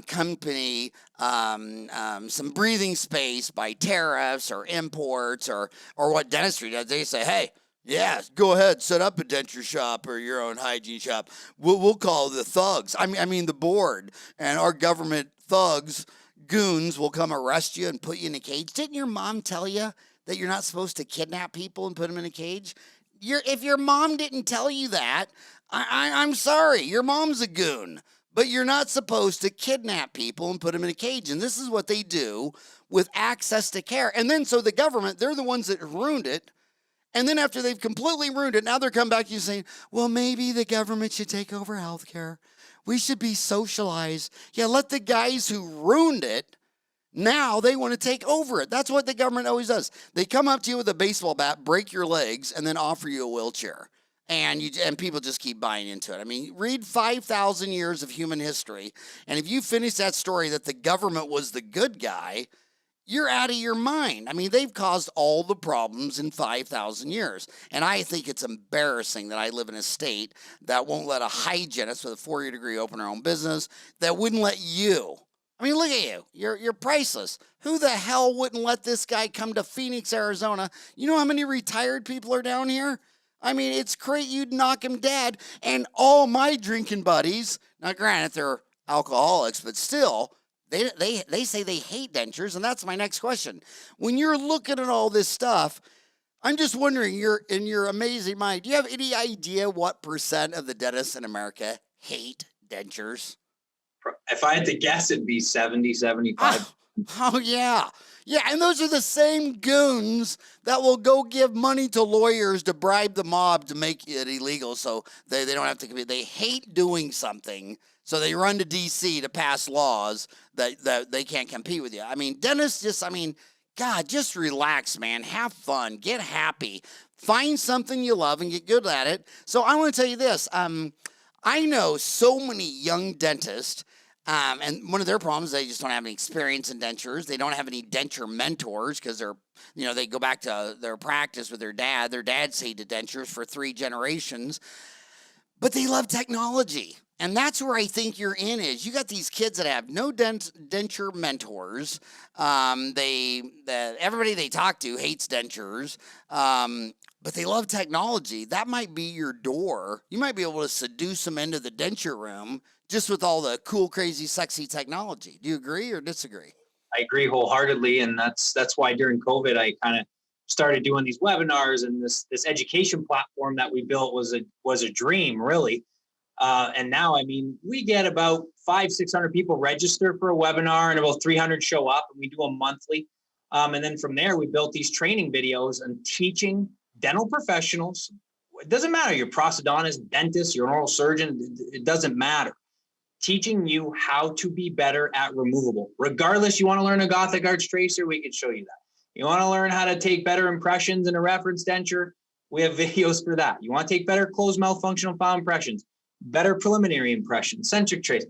company some breathing space by tariffs or imports or what dentistry does. They say, hey, yeah, go ahead, set up a denture shop or your own hygiene shop. We'll call the thugs. I mean the board, and our government thugs, goons, will come arrest you and put you in a cage. Didn't your mom tell you that you're not supposed to kidnap people and put them in a cage? If your mom didn't tell you that, I'm sorry, your mom's a goon. But you're not supposed to kidnap people and put them in a cage. And this is what they do with access to care. And then so the government, they're the ones that ruined it. And then after they've completely ruined it, now they're coming back to you saying, well, maybe the government should take over healthcare. We should be socialized. Yeah, let the guys who ruined it, now they want to take over it. That's what the government always does. They come up to you with a baseball bat, break your legs, and then offer you a wheelchair. And people just keep buying into it. I mean, read 5,000 years of human history, and if you finish that story that the government was the good guy, you're out of your mind. I mean, they've caused all the problems in 5,000 years. And I think it's embarrassing that I live in a state that won't let a hygienist with a 4-year degree open her own business, that wouldn't let you. I mean, look at you. You're priceless. Who the hell wouldn't let this guy come to Phoenix, Arizona? You know how many retired people are down here? I mean, it's crazy. You'd knock him dead. And all my drinking buddies, now granted, they're alcoholics, but still, They say they hate dentures, and that's my next question. When you're looking at all this stuff, I'm just wondering, in your amazing mind, do you have any idea what % of the dentists in America hate dentures? If I had to guess, it'd be 70, 75. Oh, yeah. Yeah, and those are the same goons that will go give money to lawyers to bribe the mob to make it illegal so they don't have to compete. They hate doing something, so they run to D.C. to pass laws that they can't compete with you. I mean, dentists God, just relax, man. Have fun. Get happy. Find something you love and get good at it. So I want to tell you this. I know so many young dentists, and one of their problems, they just don't have any experience in dentures. They don't have any denture mentors because they go back to their practice with their dad. Their dads hated dentures for 3 generations, but they love technology. And that's where I think you're in is you got these kids that have no denture mentors. Everybody they talk to hates dentures, but they love technology. That might be your door. You might be able to seduce them into the denture room just with all the cool, crazy, sexy technology. Do you agree or disagree? I agree wholeheartedly, and that's why during COVID I kind of started doing these webinars, and this education platform that we built was a dream, really. And now, I mean, we get about 500-600 people register for a webinar, and about 300 show up, and we do them monthly. And then from there, we built these training videos and teaching dental professionals it doesn't matter. You're a prosthodontist, dentist, you're an oral surgeon. It doesn't matter. Teaching you how to be better at removable. Regardless, you want to learn a Gothic arch tracer, we can show you that. You want to learn how to take better impressions in a reference denture, we have videos for that. You want to take better closed mouth functional file impressions, better preliminary impressions, centric trace.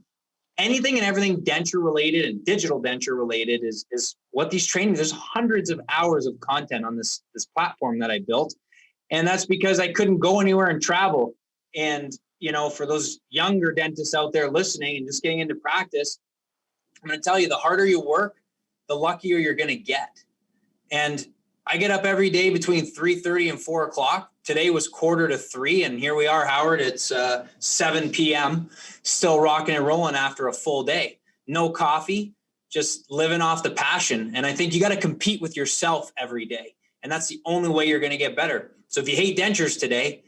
Anything and everything denture related and digital denture related is what these trainings, there's hundreds of hours of content on this platform that I built. And that's because I couldn't go anywhere and travel. And you know, for those younger dentists out there listening and just getting into practice, I'm going to tell you, the harder you work, the luckier you're going to get. And I get up every day between 3:30 and 4 o'clock. Today was 2:45, and here we are, Howard. It's 7 p.m., still rocking and rolling after a full day. No coffee, just living off the passion. And I think you got to compete with yourself every day. And that's the only way you're going to get better. So if you hate dentures today,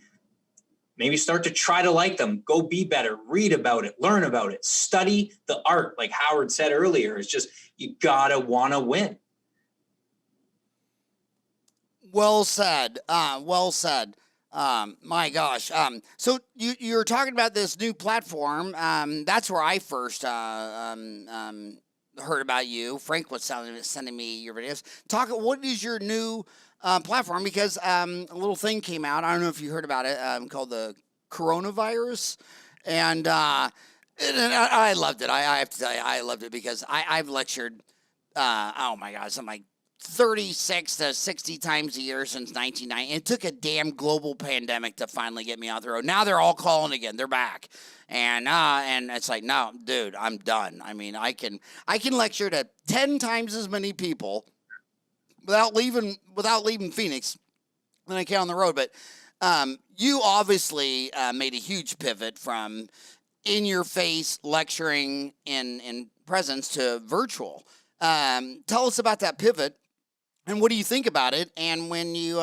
maybe start to try to like them. Go be better. Read about it. Learn about it. Study the art. Like Howard said earlier, it's just you gotta want to win. Well said. Well said. My gosh. So you're talking about this new platform. That's where I first heard about you. Frank was sending me your videos. What is your new platform? Because a little thing came out. I don't know if you heard about it. Called the coronavirus, and I loved it. I have to tell you, I loved it because I've lectured. Oh my God, something like 36 to 60 times a year since 1990. It took a damn global pandemic to finally get me off the road. Now they're all calling again. They're back. And it's like, no, dude, I'm done. I mean, I can lecture to 10 times as many people without leaving Phoenix than I can on the road. But you obviously made a huge pivot from in-your-face lecturing in presence to virtual. Tell us about that pivot. And what do you think about it? And when you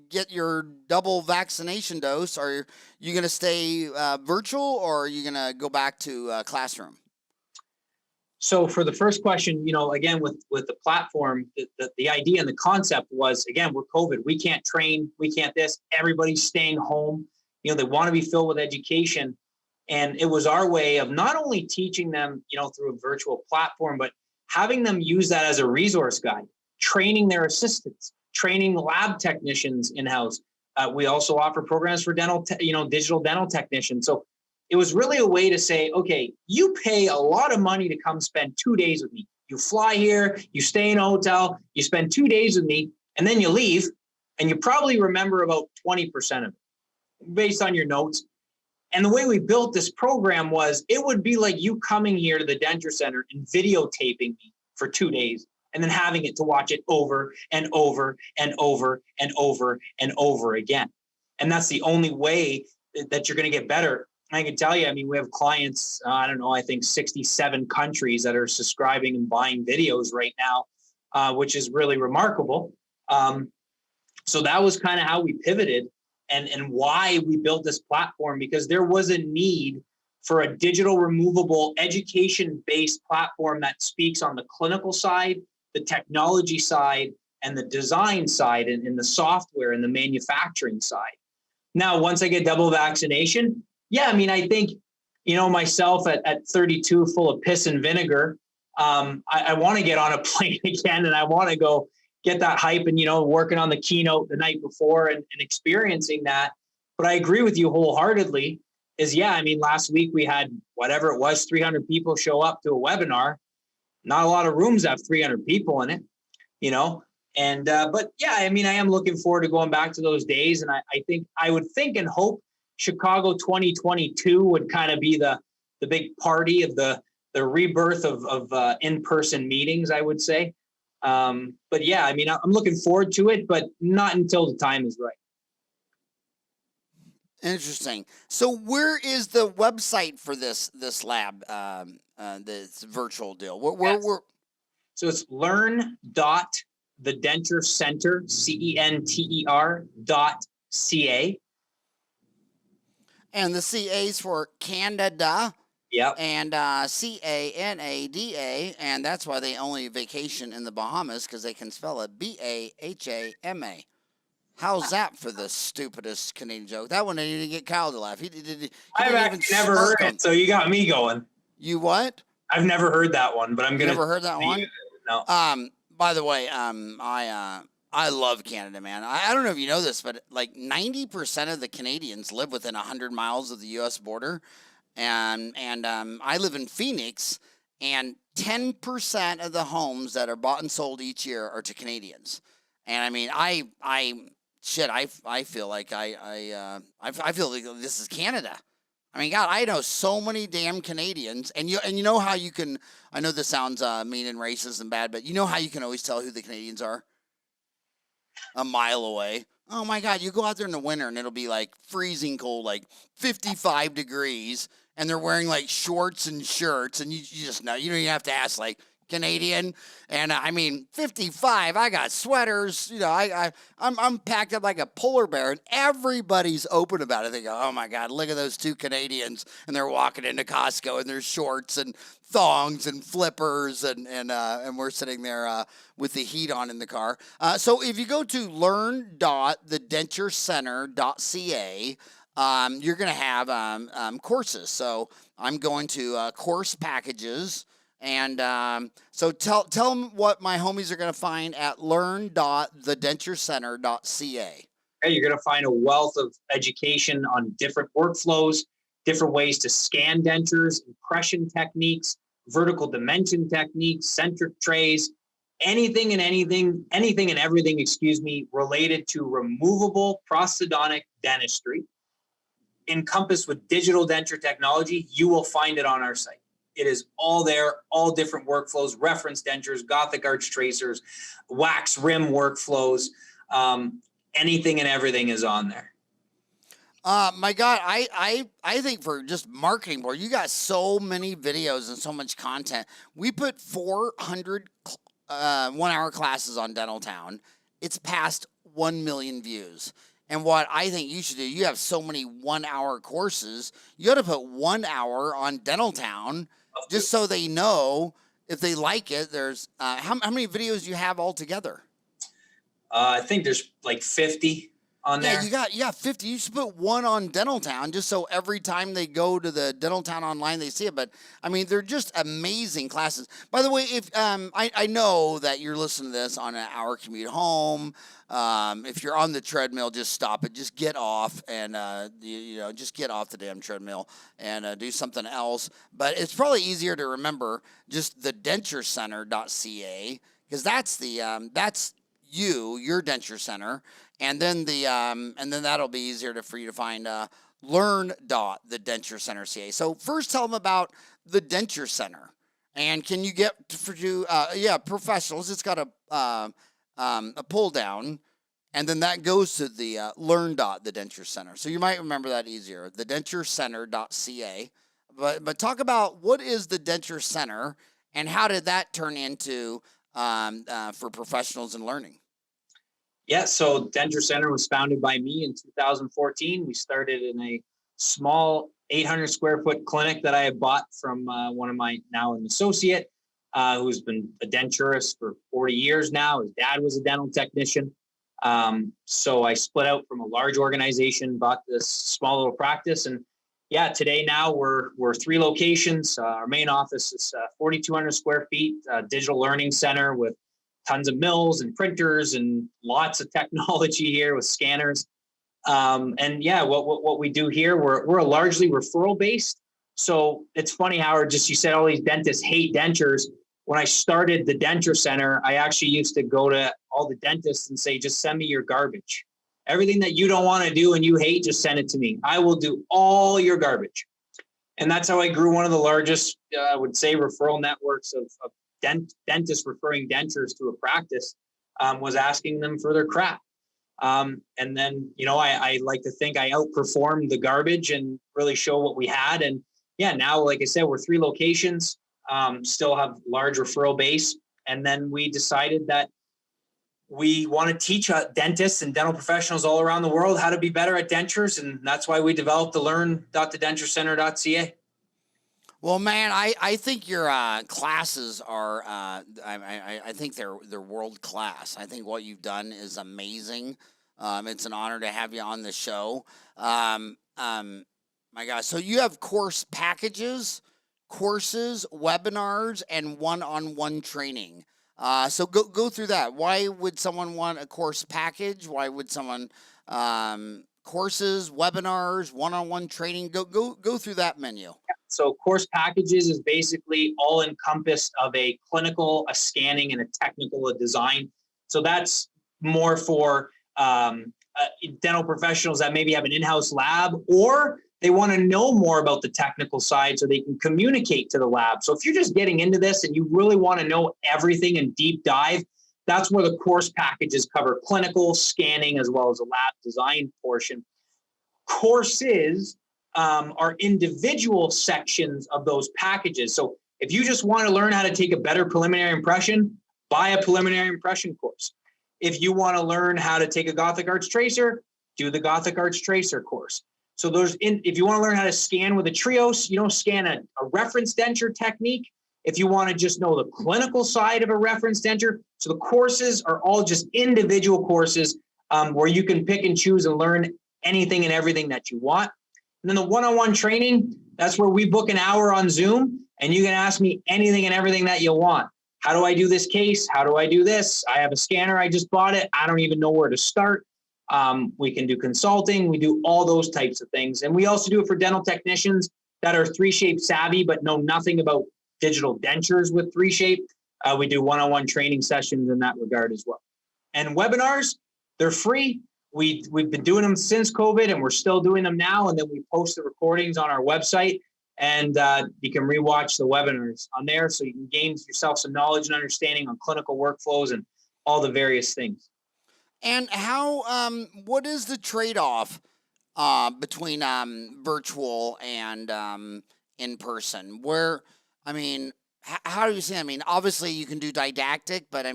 get your double vaccination dose, are you going to stay virtual, or are you going to go back to classroom? So for the first question, you know, again, with the platform, the idea and the concept was, again, we're COVID. We can't train. We can't this. Everybody's staying home. You know, they want to be filled with education. And it was our way of not only teaching them, you know, through a virtual platform, but having them use that as a resource guide, training their assistants, training lab technicians in-house. We also offer programs for digital dental technicians. So it was really a way to say, okay, you pay a lot of money to come spend 2 days with me. You fly here, you stay in a hotel, you spend 2 days with me, and then you leave, and you probably remember about 20% of it based on your notes. And the way we built this program was it would be like you coming here to the Denture Center and videotaping me for 2 days and then having it to watch it over and over and over and over and over again. And that's the only way that you're going to get better. I can tell you, I mean, we have clients, I don't know, I think 67 countries that are subscribing and buying videos right now, which is really remarkable. So that was kind of how we pivoted and why we built this platform, because there was a need for a digital removable education-based platform that speaks on the clinical side, the technology side, and the design side, and the software and the manufacturing side. Now, once I get double vaccination, yeah, I mean, I think, you know, myself at 32 full of piss and vinegar, I want to get on a plane again, and I want to go get that hype and, you know, working on the keynote the night before and experiencing that. But I agree with you wholeheartedly yeah, I mean, last week we had whatever it was, 300 people show up to a webinar. Not a lot of rooms have 300 people in it, you know. And but yeah, I mean, I am looking forward to going back to those days. And I would think and hope Chicago 2022 would kind of be the big party of the rebirth of in-person meetings, I would say. But yeah, I mean, I'm looking forward to it, but not until the time is right. Interesting. So where is the website for this lab, this virtual deal? Where? So it's learn.thedenturecenter, CENTER.ca. And the CA is for Canada. Yep. And CANADA, and that's why they only vacation in the Bahamas, because they can spell it BAHAMA. How's that for the stupidest Canadian joke? That one didn't even get Kyle to laugh. He didn't I've even actually never heard smirk on. it, so you got me going. You what? I've never heard that one, but I'm You gonna. never heard that one? No. By the way, I love Canada, man. I don't know if you know this, but like 90% of the Canadians live within 100 miles of the U.S. border, and I live in Phoenix, and 10% of the homes that are bought and sold each year are to Canadians. And I mean, I feel like I feel like this is Canada. I mean, God, I know so many damn Canadians, and you know how you can. I know this sounds mean and racist and bad, but you know how you can always tell who the Canadians are a mile away. Oh my God, you go out there in the winter and it'll be like freezing cold, like 55 degrees, and they're wearing like shorts and shirts, and you just know. You don't even have to ask, like, Canadian. And I mean, 55, I got sweaters, you know, I'm packed up like a polar bear, and everybody's open about it. They go, oh my God, look at those two Canadians, and they're walking into Costco in their shorts and thongs and flippers, and we're sitting there with the heat on in the car. So if you go to learn.thedenturecenter.ca, you're going to have courses. So I'm going to course packages. And so tell them what my homies are going to find at learn.thedenturecenter.ca. Okay, you're going to find a wealth of education on different workflows, different ways to scan dentures, impression techniques, vertical dimension techniques, centric trays, anything and everything, related to removable prosthodontic dentistry, encompassed with digital denture technology. You will find it on our site. It is all there, all different workflows, reference dentures, Gothic arch tracers, wax rim workflows, anything and everything is on there. My God, I think for just marketing board, you got so many videos and so much content. We put 400 1-hour classes on Dental Town. It's past 1 million views. And what I think you should do, you have so many 1-hour courses, you got to put 1 hour on Dental Town just so they know if they like it. There's how many videos do you have altogether? I think there's like 50 on there. Yeah, you got 50. You should put one on Dental Town just so every time they go to the Dental Town online, they see it. But I mean, they're just amazing classes. By the way, if I know that you're listening to this on an hour commute home. If you're on the treadmill, just stop it. Just get off and just get off the damn treadmill and do something else. But it's probably easier to remember just the denturecenter.ca, because that's your denture center. And then that'll be easier for you to find learn.thedenturecenter.ca. So first tell them about the Denture Center. And can you get professionals? It's got a pull down, and then that goes to the learn.thedenture center. So you might remember that easier, thedenturecenter.ca. But talk about what is the Denture Center and how did that turn into for professionals in learning? Yeah, so Denture Center was founded by me in 2014. We started in a small 800 square foot clinic that I had bought from one of my, now an associate, who's been a denturist for 40 years now. His dad was a dental technician. So I split out from a large organization, bought this small little practice. And yeah, today now we're 3 locations. Our main office is 4,200 square feet, digital learning center with tons of mills and printers and lots of technology here with scanners. And yeah, what we do here, we're largely referral based. So it's funny, Howard, just you said all these dentists hate dentures. When I started the Denture Center, I actually used to go to all the dentists and say, just send me your garbage. Everything that you don't want to do and you hate, just send it to me. I will do all your garbage. And that's how I grew one of the largest, I would say, referral networks of dentists referring dentures to a practice, was asking them for their crap. And then, I like to think I outperformed the garbage and really show what we had. And yeah, now, like I said, we're 3 locations, still have large referral base. And then we decided that we want to teach dentists and dental professionals all around the world how to be better at dentures. And that's why we developed the learn.thedenturecenter.ca. Well, man, I think your classes are, I think they're world class. I think what you've done is amazing. It's an honor to have you on the show. My gosh, so you have course packages, courses, webinars, and one-on-one training. So go through that. Why would someone want a course package? Why would someone courses, webinars, one-on-one training? Go through that menu. So course packages is basically all encompassed of a clinical, a scanning, and a technical, a design. So that's more for dental professionals that maybe have an in-house lab, or they want to know more about the technical side so they can communicate to the lab. So if you're just getting into this and you really want to know everything and deep dive, that's where the course packages cover clinical, scanning, as well as a lab design portion. Courses are individual sections of those packages. So if you just want to learn how to take a better preliminary impression, buy a preliminary impression course. If you want to learn how to take a Gothic Arch Tracer, do the Gothic Arch Tracer course. So if you want to learn how to scan with a Trios, scan a reference denture technique. If you want to just know the clinical side of a reference denture, so the courses are all just individual courses where you can pick and choose and learn anything and everything that you want. And then the one-on-one training, that's where we book an hour on Zoom and you can ask me anything and everything that you want. How do I do this case? How do I do this? I have a scanner. I just bought it. I don't even know where to start. We can do consulting. We do all those types of things. And we also do it for dental technicians that are 3Shape savvy, but know nothing about digital dentures with 3Shape. We do one-on-one training sessions in that regard as well. And webinars, they're free. We've been doing them since COVID and we're still doing them now. And then we post the recordings on our website and you can rewatch the webinars on there. So you can gain yourself some knowledge and understanding on clinical workflows and all the various things. And what is the trade-off between virtual and in person? How do you say? Obviously you can do didactic, but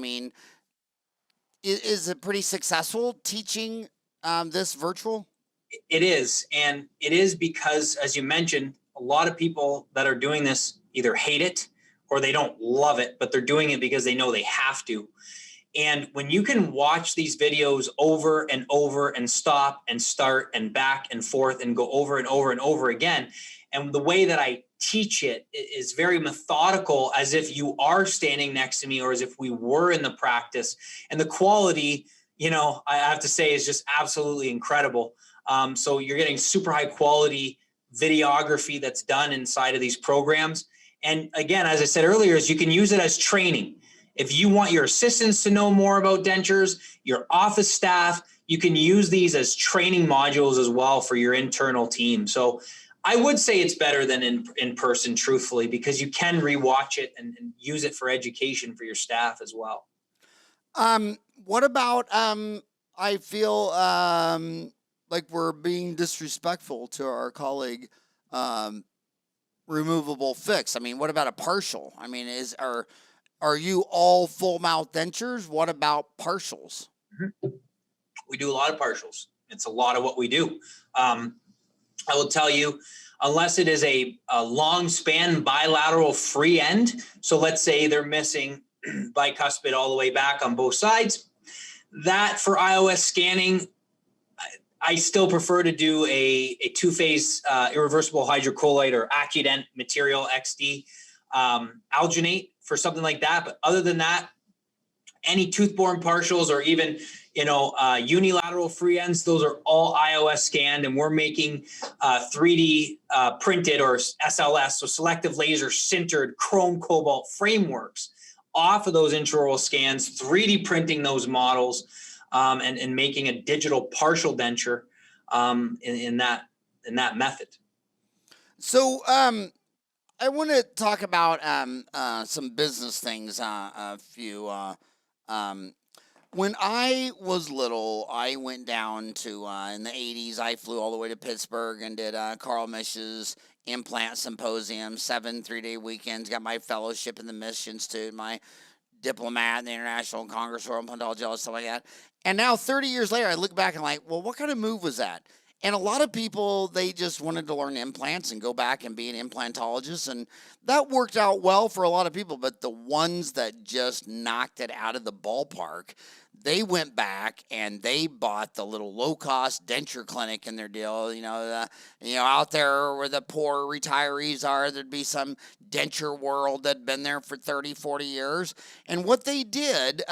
is it pretty successful teaching this virtual? It is. And it is because, as you mentioned, a lot of people that are doing this either hate it or they don't love it, but they're doing it because they know they have to. And when you can watch these videos over and over and stop and start and back and forth and go over and over and over again, and the way that I teach it is very methodical, as if you are standing next to me or as if we were in the practice. And the quality, I have to say, is just absolutely incredible. So you're getting super high quality videography that's done inside of these programs. And again, as I said earlier, is you can use it as training. If you want your assistants to know more about dentures, your office staff, you can use these as training modules as well for your internal team. So I would say it's better than in person, truthfully, because you can rewatch it and use it for education for your staff as well. What about, I feel like we're being disrespectful to our colleague, removable fix. What about a partial? Are you all full mouth dentures? What about partials? Mm-hmm. We do a lot of partials. It's a lot of what we do. I will tell you, unless it is a long span bilateral free end, so let's say they're missing bicuspid all the way back on both sides, that for iOS scanning, I still prefer to do a two-phase irreversible hydrocolloid or Accudent material XD alginate for something like that. But other than that, any tooth-borne partials or even unilateral free ends, those are all iOS scanned, and we're making 3D printed or SLS, so selective laser sintered chrome cobalt frameworks off of those intraoral scans, 3D printing those models, and making a digital partial denture in that method. So I want to talk about some business things. When I was little, I went down to, in the 80s, I flew all the way to Pittsburgh and did Carl Misch's implant symposium, 7 3-day weekends, got my fellowship in the Mission Institute, my diplomat in the International Congress of Odontology, all stuff like that. And now 30 years later, I look back and what kind of move was that? And a lot of people, they just wanted to learn implants and go back and be an implantologist. And that worked out well for a lot of people. But the ones that just knocked it out of the ballpark, they went back and they bought the little low-cost denture clinic in their deal. Out there where the poor retirees are, there'd be some denture world that'd been there for 30, 40 years. And what they did,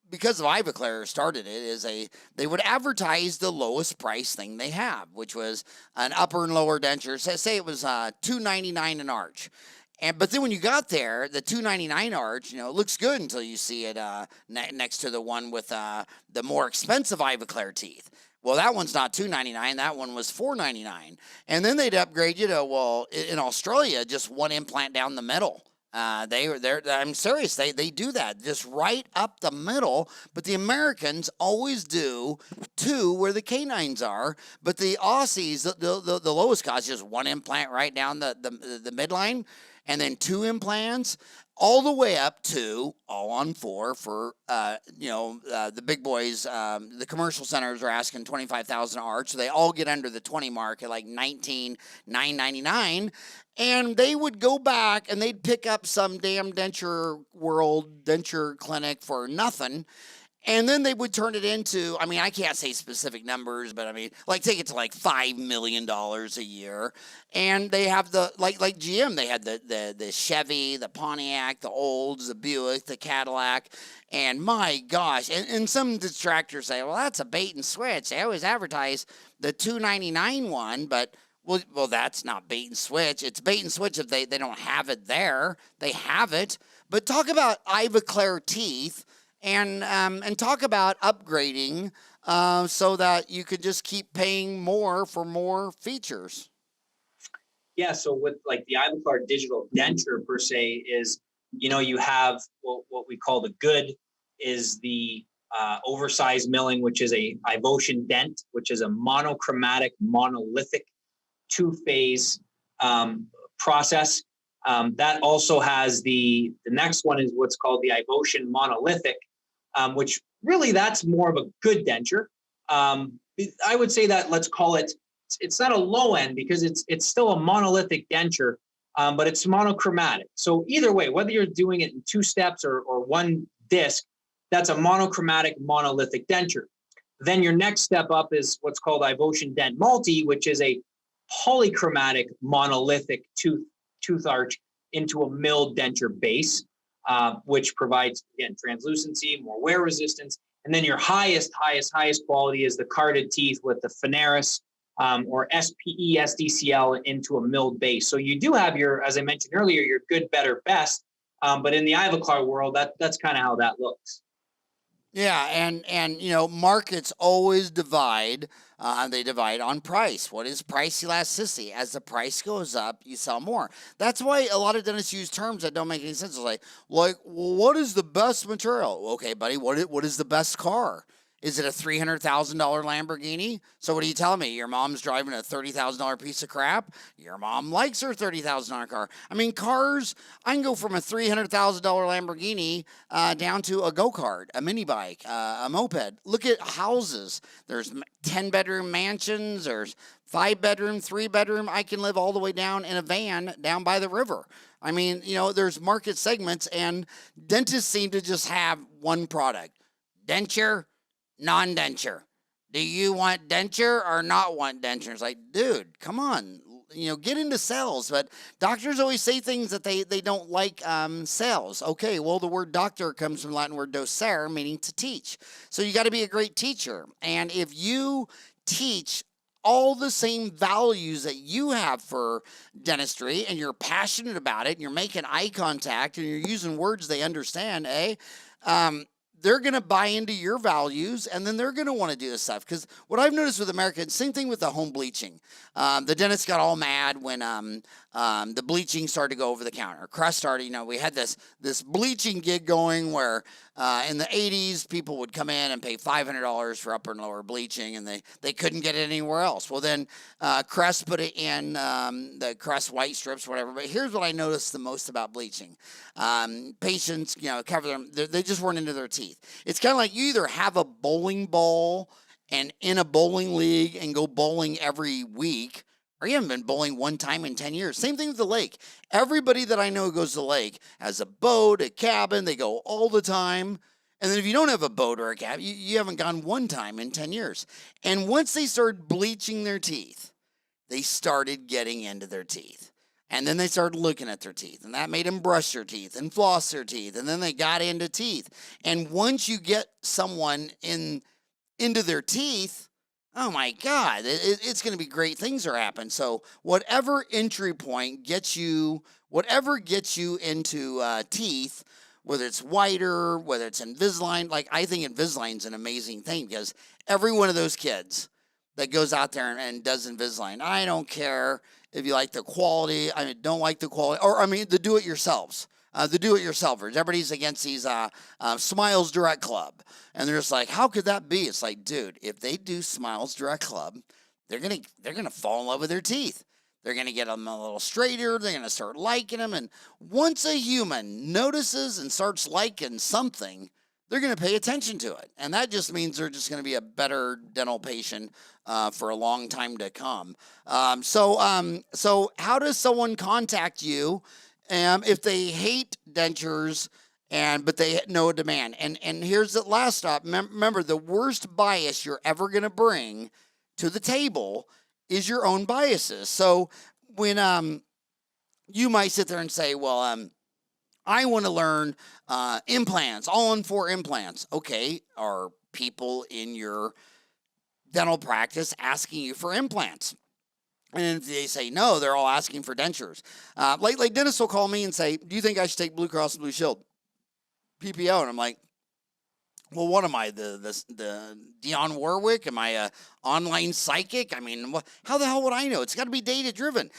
because of Ivoclar started it, is they would advertise the lowest price thing they have, which was an upper and lower denture. Say it was $2.99 an arch. But then when you got there, the $2.99 arch, it looks good until you see it next to the one with the more expensive Ivoclar teeth. Well, that one's not $2.99. That one was $4.99. And then they'd upgrade you to, in Australia, just one implant down the middle. I'm serious. They do that just right up the middle. But the Americans always do two where the canines are. But the Aussies, the lowest cost, just one implant right down the midline, and then two implants, all the way up to all on four for the big boys. The commercial centers are asking $25,000 arch, so they all get under the 20 mark at like $19,999. And they would go back and they'd pick up some damn denture clinic for nothing. And then they would turn it into, I can't say specific numbers, but take it to like $5 million a year. And they have like GM, they had the Chevy, the Pontiac, the Olds, the Buick, the Cadillac. And my gosh, and some detractors say, well, that's a bait and switch. They always advertise the $2.99 one, but well, that's not bait and switch. It's bait and switch if they don't have it there. They have it. But talk about Ivoclar teeth. And talk about upgrading so that you could just keep paying more for more features. Yeah, so with like the Ivoclar digital denture per se is, you have what we call the good is the oversized milling, which is a Ivotion dent, which is a monochromatic, monolithic, two-phase process. That also has the next one is what's called the Ivotion monolithic, which really that's more of a good denture. I would say that let's call it, it's not a low end because it's still a monolithic denture, but it's monochromatic. So either way, whether you're doing it in two steps or one disc, that's a monochromatic monolithic denture. Then your next step up is what's called Ivotion dent multi, which is a polychromatic monolithic tooth arch into a milled denture base. Which provides, again, translucency, more wear resistance. And then your highest quality is the carded teeth with the Phaneris or SPE SDCL into a milled base. So you do have your, as I mentioned earlier, your good, better, best. But in the Ivoclar world, that's kind of how that looks. Yeah, and markets always divide. They divide on price. What is price elasticity? As the price goes up, you sell more. That's why a lot of dentists use terms that don't make any sense. It's like, well, what is the best material? Okay, buddy, what is the best car? Is it a $300,000 Lamborghini? So what are you telling me? Your mom's driving a $30,000 piece of crap? Your mom likes her $30,000 car. Cars, I can go from a $300,000 Lamborghini down to a go-kart, a mini bike, a moped. Look at houses. There's 10-bedroom mansions. There's 5-bedroom, 3-bedroom. I can live all the way down in a van down by the river. There's market segments, and dentists seem to just have one product. Denture, non-denture. Do you want denture or not want denture? It's like, dude, come on, get into sales. But doctors always say things that they don't like sales. Okay, well, the word doctor comes from the Latin word docere, meaning to teach. So you got to be a great teacher. And if you teach all the same values that you have for dentistry and you're passionate about it and you're making eye contact and you're using words they understand, they're going to buy into your values, and then they're going to want to do this stuff. Because what I've noticed with Americans, same thing with the home bleaching. The dentists got all mad when the bleaching started to go over the counter. Crust started, we had this bleaching gig going where in the 80s, people would come in and pay $500 for upper and lower bleaching, and they couldn't get it anywhere else. Well, then Crest put it in the Crest white strips, whatever. But here's what I noticed the most about bleaching. Patients, cover them, they just weren't into their teeth. It's kind of like you either have a bowling ball and in a bowling league and go bowling every week, or you haven't been bowling one time in 10 years. Same thing with the lake. Everybody that I know who goes to the lake has a boat, a cabin, they go all the time. And then if you don't have a boat or a cabin, you haven't gone one time in 10 years. And once they started bleaching their teeth, they started getting into their teeth. And then they started looking at their teeth, and that made them brush their teeth and floss their teeth. And then they got into teeth. And once you get someone into their teeth, oh my God, it's going to be great things are happening. So whatever entry point gets you, whatever gets you into teeth, whether it's whiter, whether it's Invisalign, like I think Invisalign's an amazing thing because every one of those kids that goes out there and does Invisalign, I don't care if you like the quality, don't like the quality, or the do-it-yourselves. The do-it-yourselfers. Everybody's against these Smiles Direct Club. And they're just like, how could that be? It's like, dude, if they do Smiles Direct Club, they're gonna fall in love with their teeth. They're gonna get them a little straighter. They're gonna start liking them. And once a human notices and starts liking something, they're gonna pay attention to it. And that just means they're just gonna be a better dental patient for a long time to come. So how does someone contact you if they hate dentures but they know a demand? And here's the last stop. Remember, the worst bias you're ever going to bring to the table is your own biases. So when you might sit there and say, well, I want to learn implants, all-in-4 implants. Okay, are people in your dental practice asking you for implants? And if they say no, they're all asking for dentures. Like dentists will call me and say, do you think I should take Blue Cross and Blue Shield PPO? And I'm like, well, what am I, the Dionne Warwick? Am I a online psychic? How the hell would I know? It's got to be data driven.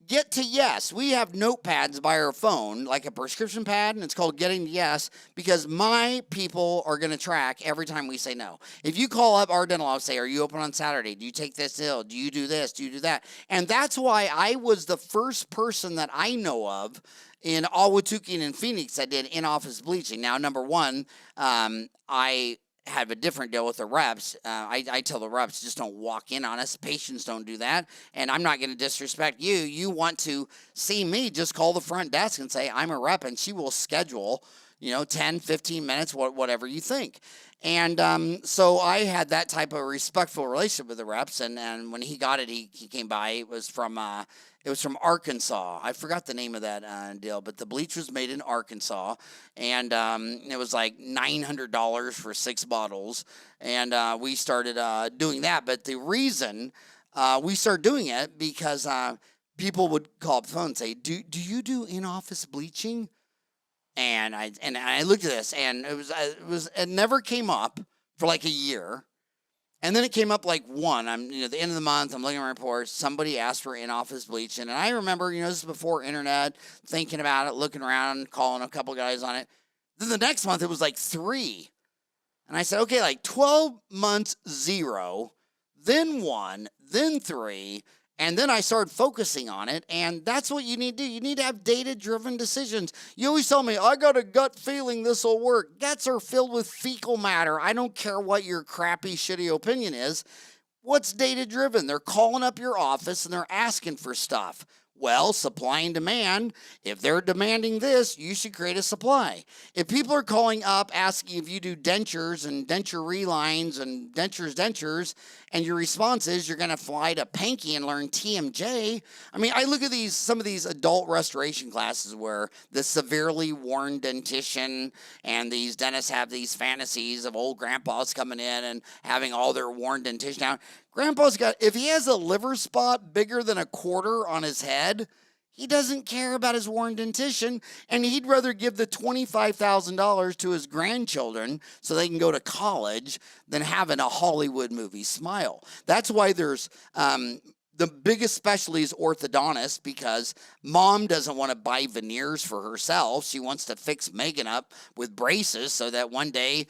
Get to yes. We have notepads by our phone, like a prescription pad, and it's called Getting to Yes, because my people are going to track every time we say no. If you call up our dental office, say, are you open on Saturday? Do you take this ill? Do you do this? Do you do that? And that's why I was the first person that I know of in Ahwatukee and in Phoenix that did in-office bleaching. Now, number one, I have a different deal with the reps. I tell the reps, just don't walk in on us. Patients don't do that. And I'm not going to disrespect you. You want to see me, just call the front desk and say, I'm a rep, and she will schedule, 10, 15 minutes, whatever you think. And so I had that type of respectful relationship with the reps. And when he got it, he came by. It was from Arkansas. I forgot the name of that deal, but the bleach was made in Arkansas, and it was like $900 for 6 bottles, and we started doing that. But the reason we started doing it because people would call up the phone and say, "Do you do in-office bleaching?" And I looked at this, and it never came up for like a year. And then it came up like one. At the end of the month, I'm looking at my reports. Somebody asked for in-office bleaching. And I remember, this is before internet, thinking about it, looking around, calling a couple guys on it. Then the next month, it was like 3. And I said, okay, like 12 months, 0, then 1, then 3. And then I started focusing on it, and that's what you need to do. You need to have data-driven decisions. You always tell me, I got a gut feeling this will work. Guts are filled with fecal matter. I don't care what your crappy, shitty opinion is. What's data-driven? They're calling up your office, and they're asking for stuff. Well, supply and demand. If they're demanding this, you should create a supply. If people are calling up asking if you do dentures and denture relines and dentures, and your response is you're going to fly to Panky and learn TMJ. I look at some of these adult restoration classes where the severely worn dentition, and these dentists have these fantasies of old grandpas coming in and having all their worn dentition out. Grandpa's if he has a liver spot bigger than a quarter on his head, he doesn't care about his worn dentition, and he'd rather give the $25,000 to his grandchildren so they can go to college than having a Hollywood movie smile. That's why there's the biggest specialty is orthodontist because mom doesn't want to buy veneers for herself. She wants to fix Megan up with braces so that one day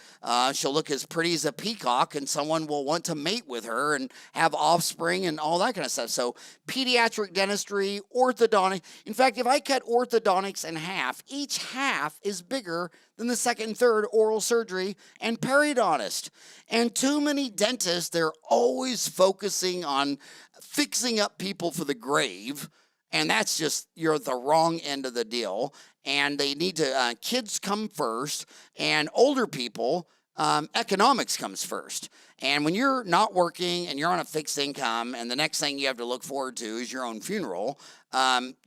she'll look as pretty as a peacock and someone will want to mate with her and have offspring and all that kind of stuff. So pediatric dentistry, orthodontic. In fact, if I cut orthodontics in half, each half is bigger than the second and third, oral surgery and periodontist. And too many dentists, they're always focusing on fixing up people for the grave. And that's just, you're at the wrong end of the deal. And they need to, kids come first, and older people, economics comes first. And when you're not working and you're on a fixed income and the next thing you have to look forward to is your own funeral,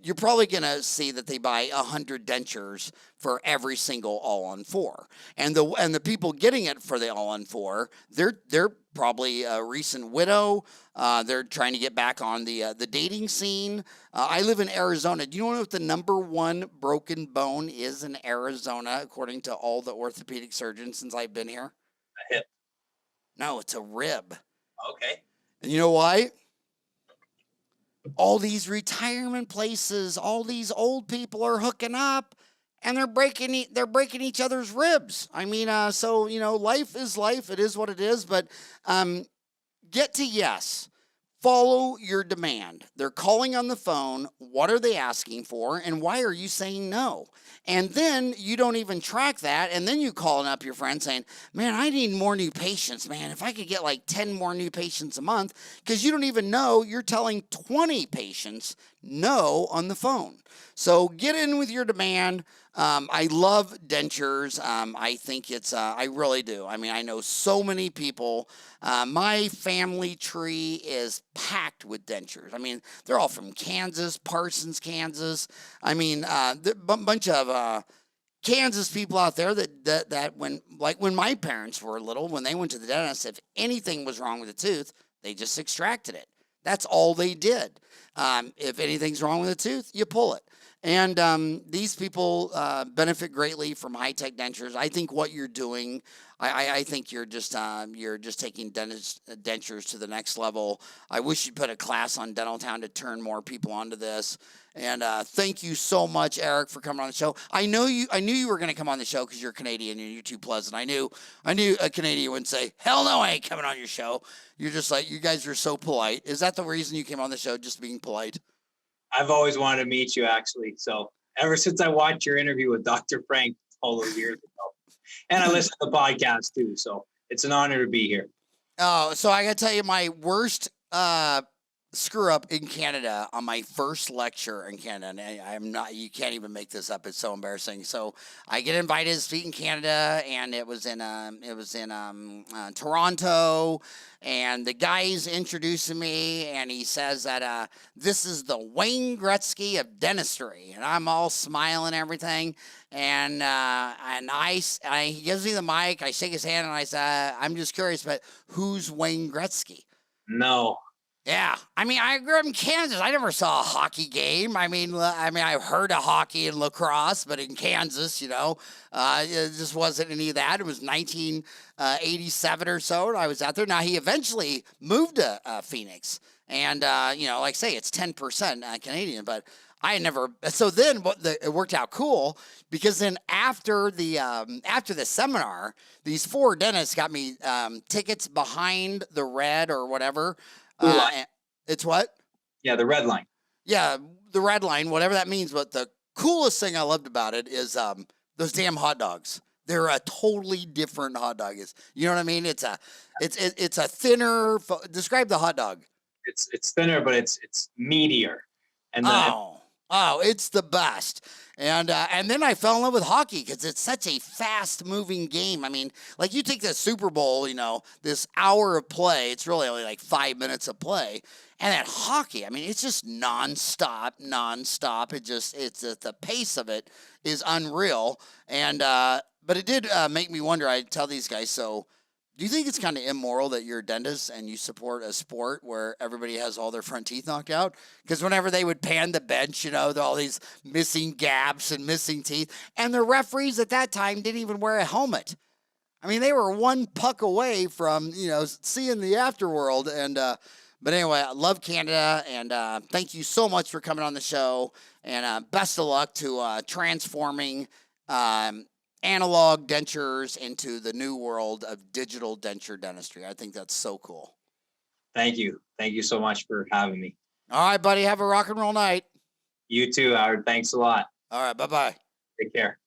you're probably going to see that they buy 100 dentures for every single all-on-4. And the people getting it for the all-on-4, they're probably a recent widow. They're trying to get back on the dating scene. I live in Arizona. Do you know what the number one broken bone is in Arizona, according to all the orthopedic surgeons since I've been here? A hip. No, it's a rib. Okay. And you know why? All these retirement places, all these old people are hooking up, and they're breaking each other's ribs. I mean, so life is life. It is what it is. But get to yes. Follow your demand. They're calling on the phone. What are they asking for? And why are you saying no? And then you don't even track that. And then you calling up your friend saying, man, I need more new patients, man. If I could get like 10 more new patients a month, because you don't even know you're telling 20 patients no on the phone. So get in with your demand. I love dentures. I think I really do. I mean, I know so many people. My family tree is packed with dentures. I mean, they're all from Kansas, Parsons, Kansas. I mean, a bunch of Kansas people out there that when my parents were little, when they went to the dentist, if anything was wrong with the tooth, they just extracted it. That's all they did. If anything's wrong with the tooth, you pull it. And these people benefit greatly from high-tech dentures. I think what you're doing, I think you're just taking dentures to the next level. I wish you'd put a class on Dental Town to turn more people onto this. And thank you so much, Eric, for coming on the show. I knew you were going to come on the show because you're Canadian and you're too pleasant. I knew a Canadian wouldn't say, hell no, I ain't coming on your show. You're just like, you guys are so polite. Is that the reason you came on the show, just being polite? I've always wanted to meet you, actually. So ever since I watched your interview with Dr. Frank all those years ago, and I listen to the podcast too. So it's an honor to be here. Oh, so I got to tell you my worst screw up in Canada on my first lecture in Canada. And you can't even make this up. It's so embarrassing. So I get invited to speak in Canada, and it was in Toronto, and the guy's introducing me, and he says that this is the Wayne Gretzky of dentistry, and I'm all smiling and everything, and he gives me the mic, I shake his hand, and I say, I'm just curious, but who's Wayne Gretzky? No. Yeah, I mean, I grew up in Kansas. I never saw a hockey game. I mean, I've heard of hockey and lacrosse, but in Kansas, it just wasn't any of that. It was 1987 or so, and I was out there. Now, he eventually moved to Phoenix, and, like I say, it's 10% Canadian, but I had never. So then it worked out cool because then after the seminar, these 4 dentists got me tickets behind the red or whatever. It's what? Yeah, the red line. Yeah, the red line, whatever that means. But the coolest thing I loved about it is those damn hot dogs. They're a totally different hot dog. You know what I mean? It's a thinner. Describe the hot dog. It's thinner, but it's meatier. And it's the best. And then I fell in love with hockey because it's such a fast-moving game. I mean, like you take the Super Bowl, this hour of play, it's really only like 5 minutes of play. And that hockey, I mean, it's just nonstop. The pace of it is unreal. And but it did make me wonder. I tell these guys, so do you think it's kind of immoral that you're a dentist and you support a sport where everybody has all their front teeth knocked out? Because whenever they would pan the bench, there are all these missing gaps and missing teeth. And the referees at that time didn't even wear a helmet. I mean, they were one puck away from, seeing the afterworld. And But anyway, I love Canada, and thank you so much for coming on the show. And best of luck to transforming analog dentures into the new world of digital denture dentistry. I think that's so cool. Thank you. Thank you so much for having me. All right, buddy. Have a rock and roll night. You too, Howard. Thanks a lot. All right. Bye-bye. Take care.